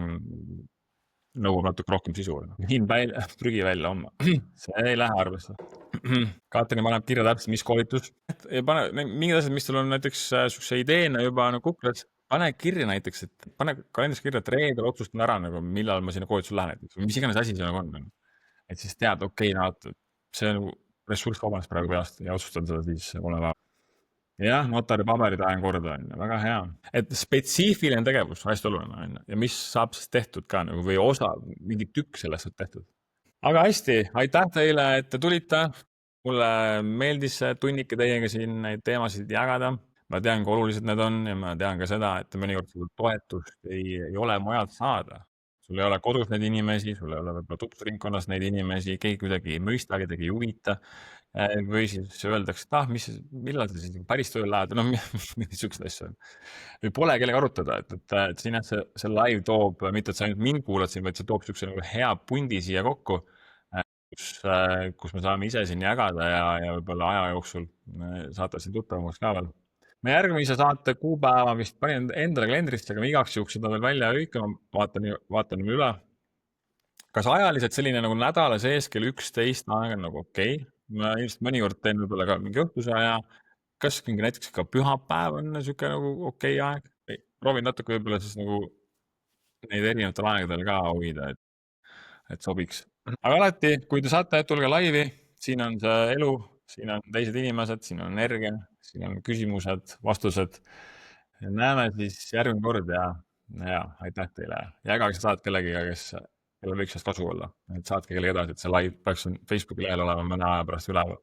nõuab natuke rohkem sisu. Hind välja, prügi välja homme. See ei lähe arvesse. Katrin paneb kirja täpselt, mis koolitus. Pane mingid asjad, mis sul on näiteks sihukese ideena juba nagu kuklas, pane kirja näiteks, et pane kalendris kirja, et reedel otsustan ära nagu, millal ma sinna koolitusele lähen näiteks. Mis iganes asi see nagu on. Et siis tead, okei, see on ressurss vabanest praegu peast ja otsustan seda siis 3 päeva. Jah, notari paberid ajan korda, on ju, väga hea. Et spetsiifiline tegevus, hästi oluline, on ju, ja mis saab siis tehtud ka nagu, või osa, mingi tükk sellest saab tehtud. Aga hästi, aitäh teile, et te tulite. Mulle meeldis tunnike teiega siin neid teemasid jagada. Ma tean, kui olulised need on ja ma tean ka seda, et mõnikord seda toetust ei ole mujalt saada. Sul ei ole kodus neid inimesi, sul ei ole võib-olla tutvusringkonnas neid inimesi, keegi kuidagi ei mõista, kedagi ei huvita. Või siis öeldakse, et millal sa siis päris tööle lähed, no mingi sihukesed asju on. Või pole kellega arutada, et siin see live toob, mitte et sa ainult mind kuulad siin, vaid see toob sihukese nagu hea pundi siia kokku, kus me saame ise siin jagada ja võib-olla aja jooksul saate siin tuttavamaks ka veel. Me järgmise saate kuupäeva vist panin endale kalendrisse, aga ma igaks juhuks seda veel välja lõikama, vaatan üle. Kas ajaliselt selline nagu nädala sees kell 11 aeg on nagu okei? Ma ilmselt mõnikord teen võib-olla ka mingi õhtuse aja. Kas mingi näiteks ka pühapäev on sihuke nagu okei aeg? Proovin natuke võib-olla siis nagu neid erinevatel aegadel ka hoida, et sobiks. Aga alati, kui te saate, tulge laivi, siin on see elu, siin on teised inimesed, siin on energia, siin on küsimused, vastused. Näeme siis järgmine kord ja aitäh teile. Jagage seda saadet kellegiga, kellel võiks sellest kasu olla. Et saatke kellegi edasi, et see live peaks Facebooki lehel olema mõne aja pärast üleval.